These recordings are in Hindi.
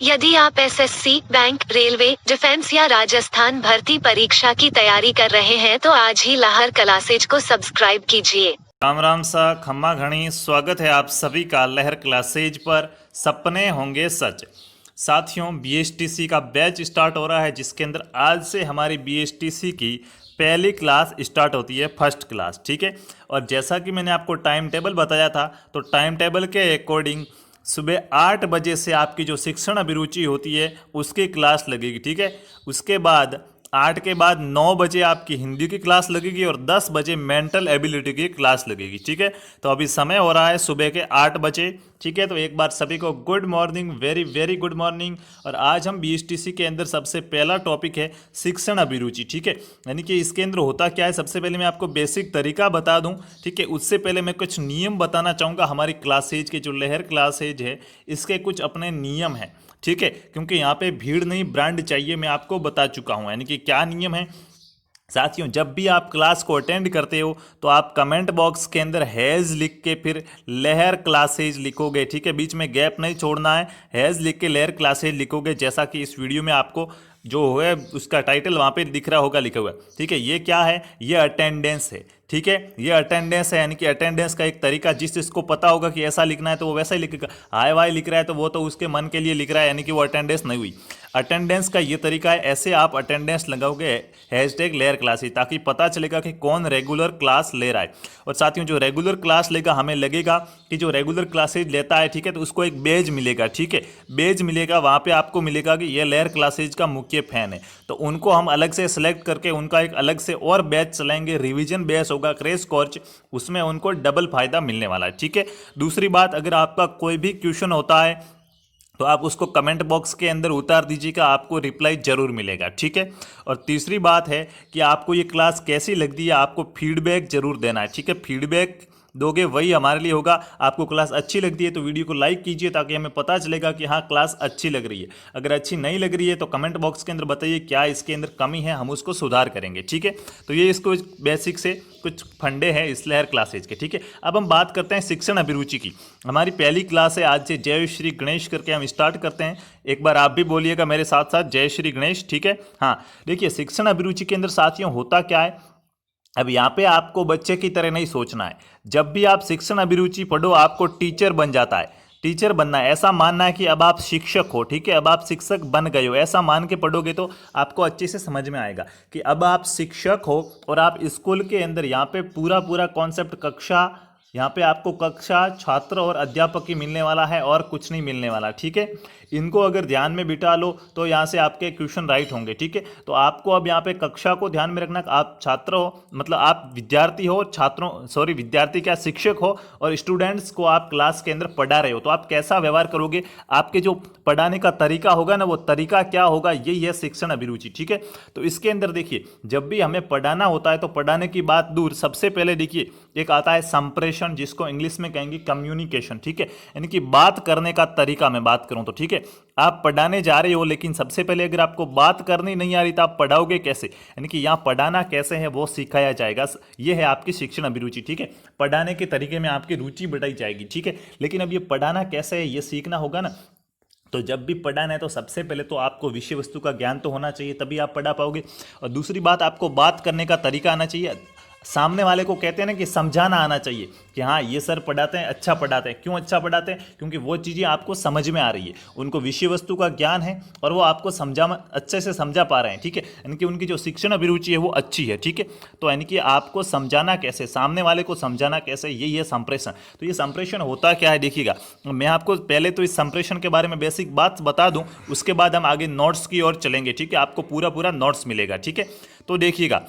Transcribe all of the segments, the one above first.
यदि आप एसएससी, बैंक, रेलवे, डिफेंस या राजस्थान भर्ती परीक्षा की तैयारी कर रहे हैं तो आज ही लहर क्लासेज को सब्सक्राइब कीजिए। राम राम सा खम्मा घणी स्वागत है आप सभी का लहर क्लासेज पर। सपने होंगे सच। साथियों, बीएसटीसी का बैच स्टार्ट हो रहा है जिसके अंदर आज से हमारी बीएसटीसी की पहली क्लास स्टार्ट होती है, फर्स्ट क्लास। ठीक है, और जैसा कि मैंने आपको टाइम टेबल बताया था तो टाइम टेबल के अकॉर्डिंग सुबह 8 बजे से आपकी जो शिक्षण अभिरुचि होती है उसकी क्लास लगेगी। ठीक है, उसके बाद 8 के बाद 9 बजे आपकी हिंदी की क्लास लगेगी और 10 बजे मेंटल एबिलिटी की क्लास लगेगी। ठीक है, तो अभी समय हो रहा है सुबह के 8 बजे। ठीक है, तो एक बार सभी को good morning, very very good morning. और आज हम बीएसटीसी के अंदर सबसे पहला टॉपिक है शिक्षण अभिरुचि। ठीक है, यानी कि इसके अंदर होता क्या है, सबसे पहले मैं आपको बेसिक तरीका बता दूं। ठीक है, उससे पहले मैं कुछ नियम बताना चाहूँगा। हमारी क्लासेज के जो लहर क्लासेज है इसके कुछ अपने नियम हैं। ठीक है, क्योंकि यहाँ पे भीड़ नहीं ब्रांड चाहिए, मैं आपको बता चुका हूँ। यानी कि क्या नियम है साथियों, जब भी आप क्लास को अटेंड करते हो तो आप कमेंट बॉक्स के अंदर हैज़ लिख के फिर लहर क्लासेज लिखोगे। ठीक है, बीच में गैप नहीं छोड़ना है, हैज़ लिख के लहर क्लासेज लिखोगे। जैसा कि इस वीडियो में आपको जो है उसका टाइटल वहाँ पे दिख रहा होगा, लिखा हुआ। ठीक है, ये क्या है, ये अटेंडेंस है। ठीक है, ये अटेंडेंस है, यानी कि अटेंडेंस का एक तरीका, जिसको पता होगा कि ऐसा लिखना है तो वो वैसा ही लिखेगा। हाय वाई लिख रहा है तो वो तो उसके मन के लिए लिख रहा है, यानी कि वो अटेंडेंस नहीं हुई। अटेंडेंस का ये तरीका है, ऐसे आप अटेंडेंस लगाओगे हैशटैग लेयर क्लासेज, ताकि पता चलेगा कि कौन रेगुलर क्लास ले रहा है। और साथियों, जो रेगुलर क्लास लेगा, हमें लगेगा कि जो रेगुलर क्लासेज लेता है, ठीक है, तो उसको एक बेज मिलेगा। ठीक है, बेज मिलेगा, वहाँ पे आपको मिलेगा कि ये लेयर क्लासेज का मुख्य फैन है, तो उनको हम अलग से सिलेक्ट करके उनका एक अलग से और बैच चलाएंगे। रिवीजन बैच होगा, क्रैश कोर्स, उसमें उनको डबल फायदा मिलने वाला है। ठीक है, दूसरी बात, अगर आपका कोई भी क्वेश्चन होता है तो आप उसको कमेंट बॉक्स के अंदर उतार दीजिएगा, आपको रिप्लाई जरूर मिलेगा। ठीक है, और तीसरी बात है कि आपको ये क्लास कैसी लगती है, आपको फीडबैक जरूर देना है। ठीक है, फीडबैक दोगे वही हमारे लिए होगा। आपको क्लास अच्छी लगती है तो वीडियो को लाइक कीजिए, ताकि हमें पता चलेगा कि हाँ क्लास अच्छी लग रही है। अगर अच्छी नहीं लग रही है तो कमेंट बॉक्स के अंदर बताइए क्या इसके अंदर कमी है, हम उसको सुधार करेंगे। ठीक है, तो ये इसको बेसिक से कुछ फंडे हैं इस लहर क्लासेज के। ठीक है, अब हम बात करते हैं शिक्षण अभिरुचि की। हमारी पहली क्लास है, आज से जय श्री गणेश करके हम स्टार्ट करते हैं। एक बार आप भी बोलिएगा मेरे साथ साथ, जय श्री गणेश। ठीक है, हाँ, देखिए शिक्षण अभिरुचि के अंदर साथियों होता क्या है, अब यहाँ पे आपको बच्चे की तरह नहीं सोचना है। जब भी आप शिक्षण अभिरुचि पढ़ो, आपको टीचर बन जाता है, टीचर बनना है, ऐसा मानना है कि अब आप शिक्षक हो। ठीक है, अब आप शिक्षक बन गए हो, ऐसा मान के पढ़ोगे तो आपको अच्छे से समझ में आएगा कि अब आप शिक्षक हो। और आप स्कूल के अंदर यहाँ पे पूरा पूरा कॉन्सेप्ट, कक्षा, यहाँ पे आपको कक्षा, छात्र और अध्यापक ही मिलने वाला है, और कुछ नहीं मिलने वाला। ठीक है, इनको अगर ध्यान में बिठा लो तो यहाँ से आपके क्वेश्चन राइट होंगे। ठीक है, तो आपको अब यहाँ पे कक्षा को ध्यान में रखना, आप छात्र हो, मतलब आप विद्यार्थी हो, छात्रों, सॉरी विद्यार्थी क्या, शिक्षक हो, और स्टूडेंट्स को आप क्लास के अंदर पढ़ा रहे हो, तो आप कैसा व्यवहार करोगे, आपके जो पढ़ाने का तरीका होगा ना, वो तरीका क्या होगा, यही है शिक्षण अभिरुचि। ठीक है, तो इसके अंदर देखिए, जब भी हमें पढ़ाना होता है तो पढ़ाने की बात दूर, सबसे पहले देखिए एक आता है संप्रेषण, जिसको इंग्लिश में कहेंगे कम्युनिकेशन। ठीक है, यानी कि बात करने का तरीका मैं बात करूं तो। ठीक है, आप पढ़ाने जा रहे हो, लेकिन सबसे पहले अगर आपको बात करनी नहीं आ रही तो आप पढ़ाओगे कैसे, यानी कि यहाँ पढ़ाना कैसे है वो सिखाया जाएगा। ये है आपकी शिक्षण अभिरुचि। ठीक है, पढ़ाने के तरीके में आपकी रुचि बढ़ाई जाएगी। ठीक है, लेकिन अब ये पढ़ाना कैसे है ये सीखना होगा ना। तो जब भी पढ़ाना है तो सबसे पहले तो आपको विषय वस्तु का ज्ञान तो होना चाहिए, तभी आप पढ़ा पाओगे। और दूसरी बात, आपको बात करने का तरीका आना चाहिए। सामने वाले को कहते हैं ना कि समझाना आना चाहिए कि हाँ ये सर पढ़ाते हैं, अच्छा पढ़ाते हैं। क्यों अच्छा पढ़ाते हैं, क्योंकि वो चीज़ें आपको समझ में आ रही है, उनको विषय वस्तु का ज्ञान है और वो आपको अच्छे से समझा पा रहे हैं। ठीक है, यानी कि उनकी जो शिक्षण अभिरुचि है वो अच्छी है। ठीक है, तो यानी कि आपको समझाना कैसे, सामने वाले को समझाना कैसे, यही है संप्रेषण। तो ये संप्रेषण होता क्या है देखिएगा, मैं आपको पहले तो इस संप्रेषण के बारे में बेसिक बात बता दूं, उसके बाद हम आगे नोट्स की ओर चलेंगे। ठीक है, आपको पूरा पूरा नोट्स मिलेगा। ठीक है, तो देखिएगा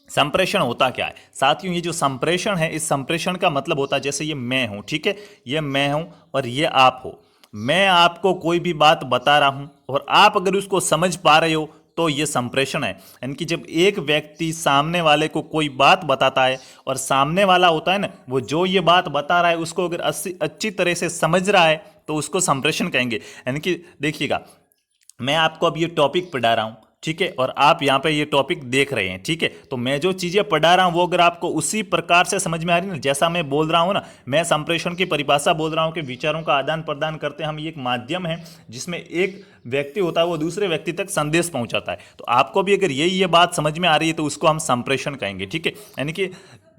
संप्रेषण होता क्या है साथियों, ये जो संप्रेषण है, इस संप्रेषण का मतलब होता है, जैसे ये मैं हूं, ठीक है, ये मैं हूं और ये आप हो। मैं आपको कोई भी बात बता रहा हूं और आप अगर उसको समझ पा रहे हो तो ये संप्रेषण है। यानी कि जब एक व्यक्ति सामने वाले को कोई बात बताता है और सामने वाला होता है ना, वो जो ये बात बता रहा है उसको अगर अच्छी तरह से समझ रहा है तो उसको संप्रेषण कहेंगे। यानी कि देखिएगा, मैं आपको अब ये टॉपिक पढ़ा रहा हूँ, ठीक है, और आप यहाँ पे ये टॉपिक देख रहे हैं, ठीक है। तो मैं जो चीजें पढ़ा रहा हूँ वो अगर आपको उसी प्रकार से समझ में आ रही है ना, जैसा मैं बोल रहा हूँ ना, मैं संप्रेषण की परिभाषा बोल रहा हूँ कि विचारों का आदान प्रदान करते हैं हम, ये एक माध्यम है जिसमें एक व्यक्ति होता है वो दूसरे व्यक्ति तक संदेश पहुंचाता है। तो आपको भी अगर ये बात समझ में आ रही है तो उसको हम संप्रेषण कहेंगे, ठीक है। यानी कि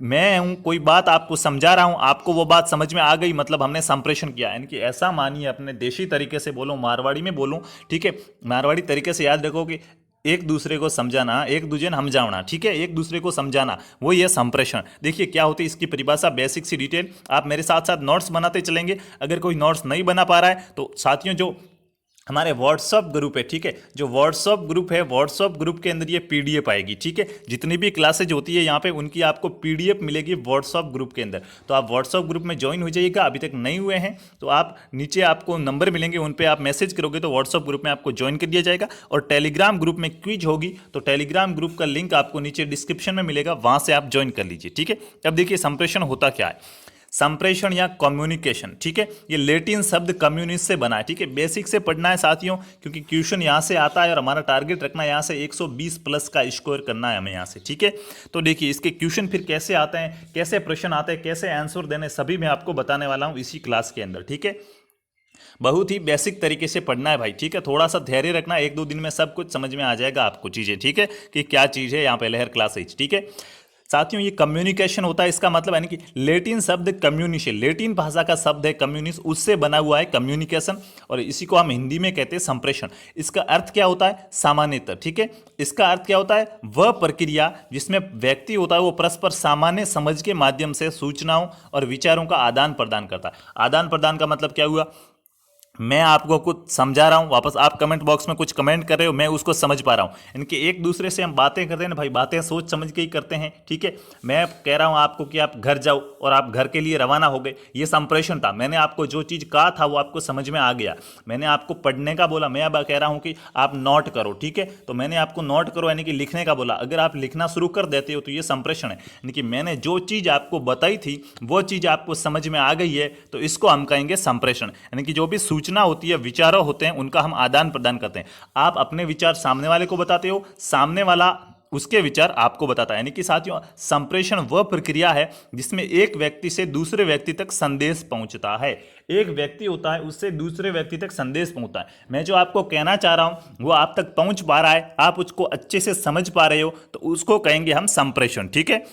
मैं हूं कोई बात आपको समझा रहा हूं, आपको वो बात समझ में आ गई, मतलब हमने संप्रेषण किया। यानी कि ऐसा मानिए, अपने देशी तरीके से बोलो, मारवाड़ी में बोलूं, ठीक है, मारवाड़ी तरीके से याद रखो कि एक दूसरे को समझाना, एक दूजे ने समझाना, ठीक है, एक दूसरे को समझाना, वो ये संप्रेषण। देखिए क्या होती है इसकी परिभाषा, बेसिक सी डिटेल। आप मेरे साथ साथ नोट्स बनाते चलेंगे। अगर कोई नोट्स नहीं बना पा रहा है तो साथियों, जो हमारे व्हाट्सअप ग्रुप है, ठीक है, जो व्हाट्सअप ग्रुप है, व्हाट्सअप ग्रुप के अंदर ये पीडीएफ आएगी, ठीक है। जितनी भी क्लासेज होती है यहाँ पे उनकी आपको पीडीएफ मिलेगी व्हाट्सअप ग्रुप के अंदर। तो आप व्हाट्सअप ग्रुप में ज्वाइन हो जाइएगा। अभी तक नहीं हुए हैं तो आप नीचे आपको नंबर मिलेंगे, उन पर आप मैसेज करोगे तो व्हाट्सअप ग्रुप में आपको ज्वाइन कर दिया जाएगा। और टेलीग्राम ग्रुप में क्विज होगी तो टेलीग्राम ग्रुप का लिंक आपको नीचे डिस्क्रिप्शन में मिलेगा, वहां से आप ज्वाइन कर लीजिए, ठीक है। अब देखिए संप्रेषण होता क्या है। संप्रेषण या कम्युनिकेशन, ठीक है, ये लैटिन शब्द कम्युनिस से बना है, ठीक है। बेसिक से पढ़ना है साथियों, क्योंकि क्वेश्चन यहाँ से आता है और हमारा टारगेट रखना है यहाँ से 120 प्लस का स्कोर करना है हमें यहाँ से, ठीक है। तो देखिए इसके क्वेश्चन फिर कैसे आते हैं, कैसे प्रश्न आते हैं, कैसे आंसर देने, सभी मैं आपको बताने वाला हूँ इसी क्लास के अंदर, ठीक है। बहुत ही बेसिक तरीके से पढ़ना है भाई, ठीक है। थोड़ा सा धैर्य रखना, 1-2 दिन में सब कुछ समझ में आ जाएगा आपको चीज़ें, ठीक है, कि क्या चीज़ है यहाँ पे लहर क्लासेज, ठीक है। साथियों ये कम्युनिकेशन होता है, इसका मतलब यानी कि लैटिन शब्द कम्युनिश, लैटिन भाषा का शब्द है कम्युनिस, उससे बना हुआ है कम्युनिकेशन, और इसी को हम हिंदी में कहते हैं संप्रेषण। इसका अर्थ क्या होता है सामान्यतः, ठीक है। इसका अर्थ क्या होता है, वह प्रक्रिया जिसमें व्यक्ति होता है वो परस्पर सामान्य समझ के माध्यम से सूचनाओं और विचारों का आदान प्रदान करता है। आदान प्रदान का मतलब क्या हुआ, मैं आपको कुछ समझा रहा हूं, वापस आप कमेंट बॉक्स में कुछ कमेंट कर रहे हो, मैं उसको समझ पा रहा हूं। इनके एक दूसरे से हम बातें करते हैं ना भाई, बातें सोच समझ के ही करते हैं, ठीक है। मैं कह रहा हूं आपको कि आप घर जाओ और आप घर के लिए रवाना हो गए, ये संप्रेषण था। मैंने आपको जो चीज़ कहा था वो आपको समझ में आ गया। मैंने आपको पढ़ने का बोला, मैं अब कह रहा हूँ कि आप नोट करो, ठीक है। तो मैंने आपको नोट करो यानी कि लिखने का बोला। अगर आप लिखना शुरू कर देते हो तो ये संप्रेषण है, यानी कि मैंने जो चीज़ आपको बताई थी वो चीज़ आपको समझ में आ गई है, तो इसको हम कहेंगे संप्रेषण। यानी कि जो भी सूचना होती है, विचारों होते हैं, उनका हम आदान प्रदान करते हैं। आप अपने विचार सामने वाले को बताते हो, सामने वाला उसके विचार आपको बताता है। यानी कि साथियों संप्रेषण वह प्रक्रिया है जिसमें एक व्यक्ति से दूसरे व्यक्ति तक संदेश पहुंचता है। एक व्यक्ति होता है, उससे दूसरे व्यक्ति तक संदेश पहुंचता है। मैं जो आपको कहना चाह रहा हूं वो आप तक पहुंच पा रहा है, आप उसको अच्छे से समझ पा रहे हो, तो उसको कहेंगे हम संप्रेषण, ठीक है।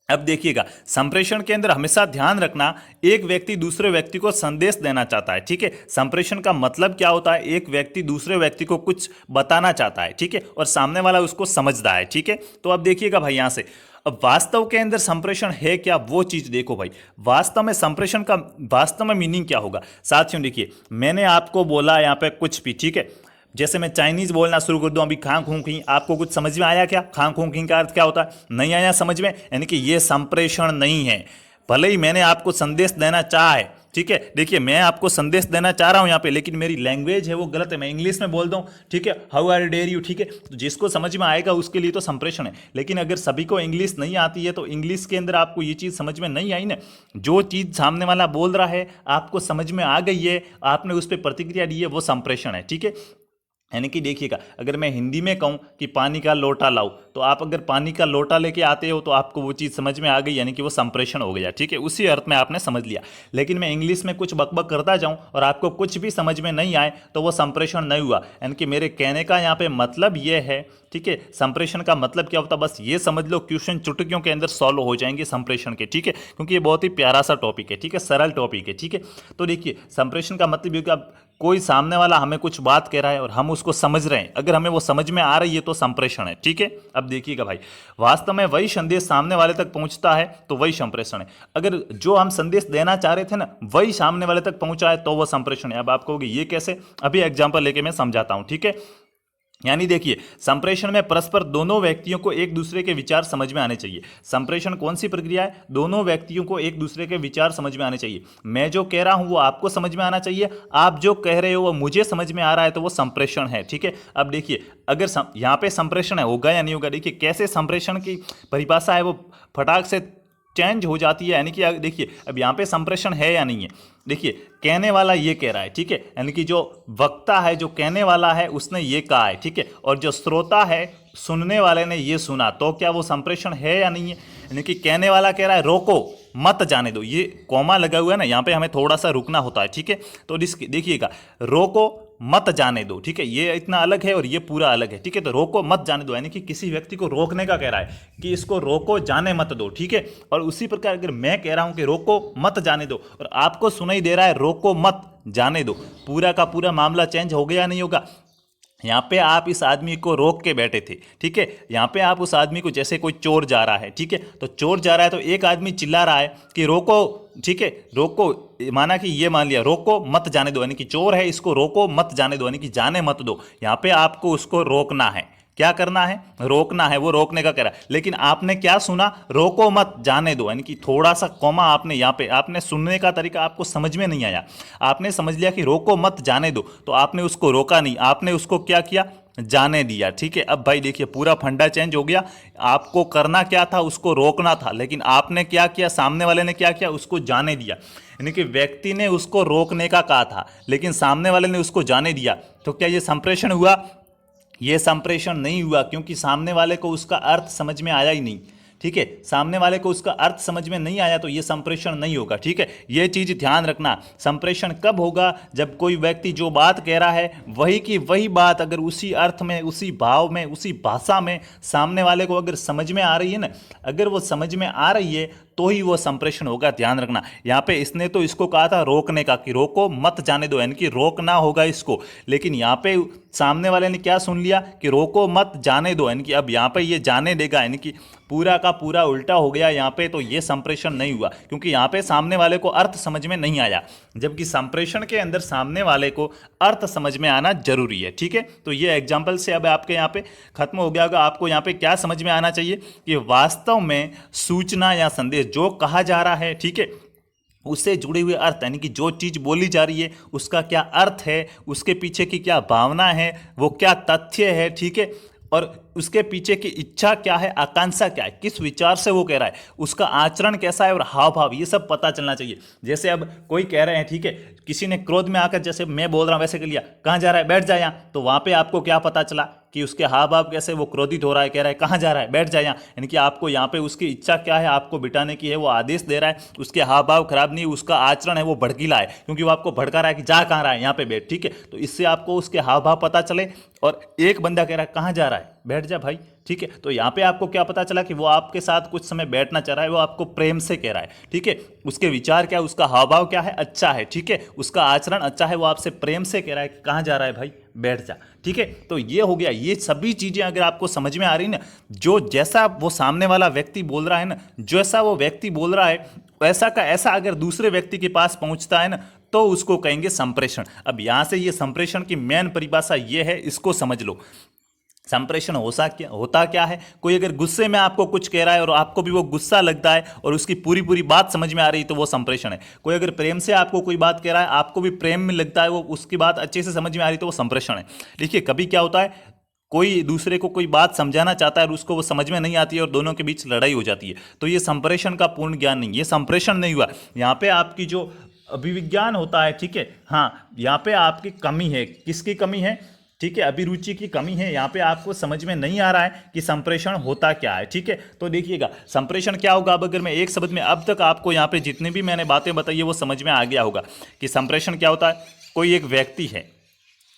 अब देखिएगा संप्रेषण के अंदर हमेशा ध्यान रखना, एक व्यक्ति दूसरे व्यक्ति को संदेश देना चाहता है, ठीक है। संप्रेषण का मतलब क्या होता है, एक व्यक्ति दूसरे व्यक्ति को कुछ बताना चाहता है, ठीक है, और सामने वाला उसको समझता है, ठीक है। तो अब देखिएगा भाई यहाँ से, अब वास्तव के अंदर संप्रेषण है क्या, वो चीज देखो भाई। वास्तव में संप्रेषण का वास्तव में मीनिंग क्या होगा साथियों, देखिए मैंने आपको बोला यहाँ पे कुछ भी, ठीक है। जैसे मैं चाइनीज बोलना शुरू कर दूं अभी, खांग खूंग खी, आपको कुछ समझ में आया क्या, खांग खूंग खी का अर्थ क्या होता है, नहीं आया समझ में, यानी कि ये संप्रेषण नहीं है। भले ही मैंने आपको संदेश देना चाहा है, ठीक है, देखिए मैं आपको संदेश देना चाह रहा हूं यहाँ पे, लेकिन मेरी लैंग्वेज है वो गलत है, मैं इंग्लिश में बोल दूं, ठीक है, हाउ आर डेयर यू, ठीक है। तो जिसको समझ में आएगा उसके लिए तो संप्रेषण है। लेकिन अगर सभी को इंग्लिश नहीं आती है तो इंग्लिश के अंदर आपको ये चीज़ समझ में नहीं आई ना, जो चीज़ सामने वाला बोल रहा है आपको समझ में आ गई है, आपने उस पर प्रतिक्रिया दी है, वो संप्रेषण है, ठीक है। यानी कि देखिएगा, अगर मैं हिंदी में कहूँ कि पानी का लोटा लाओ, तो आप अगर पानी का लोटा लेके आते हो तो आपको वो चीज़ समझ में आ गई, यानी कि वो संप्रेषण हो गया, ठीक है, उसी अर्थ में आपने समझ लिया। लेकिन मैं इंग्लिश में कुछ बकबक करता जाऊँ और आपको कुछ भी समझ में नहीं आए तो वो संप्रेषण नहीं हुआ। यानी कि मेरे कहने का यहाँ पे मतलब ये है, ठीक है, संप्रेषण का मतलब क्या होता है, बस ये समझ लो, क्वेश्चन चुटकियों के अंदर सॉल्व हो जाएंगे संप्रेषण के, ठीक है, क्योंकि ये बहुत ही प्यारा सा टॉपिक है, ठीक है, सरल टॉपिक है, ठीक है। तो देखिए संप्रेषण का मतलब ये कि अब कोई सामने वाला हमें कुछ बात कह रहा है और हम उसको समझ रहे हैं, अगर हमें वो समझ में आ रही है तो संप्रेषण है, ठीक है। अब देखिएगा भाई, वास्तव में वही संदेश सामने वाले तक पहुंचता है तो वही संप्रेषण है। अगर जो हम संदेश देना चाह रहे थे ना वही सामने वाले तक पहुंचा है तो वो संप्रेषण है। अब आप कहोगे ये कैसे, अभी एग्जाम्पल लेके मैं समझाता हूं, ठीक है। यानी देखिए संप्रेषण में परस्पर दोनों व्यक्तियों को एक दूसरे के विचार समझ में आने चाहिए। संप्रेषण कौन सी प्रक्रिया है, दोनों व्यक्तियों को एक दूसरे के विचार समझ में आने चाहिए। मैं जो कह रहा हूं वो आपको समझ में आना चाहिए, आप जो कह रहे हो वो मुझे समझ में आ रहा है, तो वो संप्रेषण है, ठीक है। अब देखिए अगर यहाँ पे संप्रेषण है, होगा या नहीं होगा, देखिए कैसे संप्रेषण की परिभाषा है वो फटाक से चेंज हो जाती है, यानी कि देखिए अब यहाँ पे संप्रेषण है या नहीं है। देखिए कहने वाला ये कह रहा है, ठीक है, यानी कि जो वक्ता है, जो कहने वाला है, उसने ये कहा है, ठीक है, और जो श्रोता है, सुनने वाले ने ये सुना, तो क्या वो संप्रेषण है या नहीं है। यानी कि कहने वाला कह रहा है रोको मत जाने दो, ये कॉमा लगा हुआ है ना, यहाँ पे हमें थोड़ा सा रुकना होता है, ठीक है। तो देखिएगा रोको मत जाने दो, ठीक है, ये इतना अलग है और ये पूरा अलग है, ठीक है। तो रोको मत जाने दो यानी कि किसी व्यक्ति को रोकने का कह रहा है कि इसको रोको जाने मत दो, ठीक है। और उसी प्रकार अगर मैं कह रहा हूं कि रोको मत जाने दो और आपको सुनाई दे रहा है रोको मत जाने दो, पूरा का पूरा मामला चेंज हो गया नहीं होगा। यहाँ पे आप इस आदमी को रोक के बैठे थे, ठीक है, यहाँ पे आप उस आदमी को, जैसे कोई चोर जा रहा है, ठीक है, तो चोर जा रहा है तो एक आदमी चिल्ला रहा है कि रोको, ठीक है, रोको, माना कि ये मान लिया रोको मत जाने दो, यानी कि चोर है, इसको रोको मत जाने दो, यानी कि जाने मत दो। यहाँ पे आपको उसको रोकना है, क्या करना है, रोकना है, वो रोकने का कह रहा है। लेकिन आपने क्या सुना, रोको मत जाने दो, यानी कि थोड़ा सा कॉमा आपने यहाँ पे, आपने सुनने का तरीका आपको समझ में नहीं आया, आपने समझ लिया कि रोको मत जाने दो, तो आपने उसको रोका नहीं, आपने उसको क्या किया, जाने दिया, ठीक है। अब भाई देखिए पूरा फंडा चेंज हो गया, आपको करना क्या था, उसको रोकना था, लेकिन आपने क्या किया, सामने वाले ने क्या किया, उसको जाने दिया। यानी कि व्यक्ति ने उसको रोकने का कहा था लेकिन सामने वाले ने उसको जाने दिया, तो क्या ये संप्रेषण हुआ, ये संप्रेषण नहीं हुआ, क्योंकि सामने वाले को उसका अर्थ समझ में आया ही नहीं, ठीक है, सामने वाले को उसका अर्थ समझ में नहीं आया तो ये संप्रेषण नहीं होगा, ठीक है। ये चीज ध्यान रखना, संप्रेषण कब होगा, जब कोई व्यक्ति जो बात कह रहा है वही की वही बात अगर उसी अर्थ में, उसी भाव में, उसी भाषा में सामने वाले को अगर समझ में आ रही है ना, अगर वो समझ में आ रही है तो ही वो संप्रेषण होगा, ध्यान रखना। यहाँ पे इसने तो इसको कहा था रोकने का कि रोको मत जाने दो, यानी कि रोकना होगा इसको, लेकिन यहाँ पे सामने वाले ने क्या सुन लिया कि रोको मत जाने दो, यानी कि अब यहाँ पे ये जाने देगा, यानी कि पूरा का पूरा उल्टा हो गया यहाँ पे, तो ये संप्रेषण नहीं हुआ क्योंकि यहाँ पे सामने वाले को अर्थ समझ में नहीं आया, जबकि संप्रेषण के अंदर सामने वाले को अर्थ समझ में आना जरूरी है, ठीक है। तो ये एग्जाम्पल से अब आपके यहाँ पे खत्म हो गया होगा। आपको यहाँ पे क्या समझ में आना चाहिए कि वास्तव में सूचना या संदेश जो कहा जा रहा है, ठीक है, उससे जुड़े हुए अर्थ, यानी कि जो चीज बोली जा रही है उसका क्या अर्थ है, उसके पीछे की क्या भावना है, वो क्या तथ्य है, ठीक है, और उसके पीछे की इच्छा क्या है, आकांक्षा क्या है, किस विचार से वो कह रहा है, उसका आचरण कैसा है और हाव भाव, ये सब पता चलना चाहिए। जैसे अब कोई कह रहे हैं, ठीक है, किसी ने क्रोध में आकर, जैसे मैं बोल रहा हूं वैसे कर लिया, कहाँ जा रहा है, बैठ जा यहाँ, तो वहां पे आपको क्या पता चला कि उसके हाव भाव कैसे, वो क्रोधित हो रहा है, कह रहा है कहाँ जा रहा है, बैठ जा यहाँ, यानी कि आपको यहाँ पे उसकी इच्छा क्या है, आपको बिठाने की है, वो आदेश दे रहा है, उसके हाव भाव खराब नहीं, उसका आचरण है वो भड़कीला है क्योंकि वो आपको भड़का रहा है कि जा कहाँ रहा है, यहाँ पे बैठ, ठीक है। तो इससे आपको उसके हाव भाव पता चले। और एक बंदा कह रहा है कहाँ जा रहा है, बैठ जा भाई, ठीक है, तो यहाँ पे आपको क्या पता चला कि वो आपके साथ कुछ समय बैठना चाह रहा है, वो आपको प्रेम से कह रहा है, ठीक है, उसके विचार क्या है, उसका हाव भाव क्या है, अच्छा है, ठीक है, उसका आचरण अच्छा है, वो आपसे प्रेम से कह रहा है कहाँ जा रहा है भाई, बैठ जा, ठीक है। तो ये हो गया, ये सभी चीजें अगर आपको समझ में आ रही ना, जो जैसा वो सामने वाला व्यक्ति बोल रहा है ना, जैसा वो व्यक्ति बोल रहा है वैसा का ऐसा अगर दूसरे व्यक्ति के पास पहुंचता है ना, तो उसको कहेंगे संप्रेषण। अब यहां से ये संप्रेषण की मेन परिभाषा ये है, इसको समझ लो। संप्रेषण होता क्या है, कोई अगर गुस्से में आपको कुछ कह रहा है और आपको भी वो गुस्सा लगता है और उसकी पूरी पूरी बात समझ में आ रही है तो वो संप्रेषण है। कोई अगर प्रेम से आपको कोई बात कह रहा है, आपको भी प्रेम में लगता है, वो उसकी बात अच्छे से समझ में आ रही है तो वो संप्रेषण है। देखिए कभी क्या होता है, कोई दूसरे को कोई बात समझाना चाहता है और उसको वो समझ में नहीं आती है और दोनों के बीच लड़ाई हो जाती है, तो ये संप्रेषण का पूर्ण ज्ञान नहीं, ये संप्रेषण नहीं हुआ। यहाँ पे आपकी जो अभिविज्ञान होता है, ठीक है, हाँ, यहाँ पे आपकी कमी है, किसकी कमी है, ठीक है, अभिरुचि की कमी है, यहाँ पे आपको समझ में नहीं आ रहा है कि संप्रेषण होता क्या है, ठीक है। तो देखिएगा संप्रेषण क्या होगा, अब अगर मैं एक शब्द में, अब तक आपको यहाँ पे जितनी भी मैंने बातें बताई है वो समझ में आ गया होगा कि संप्रेषण क्या होता है। कोई एक व्यक्ति है,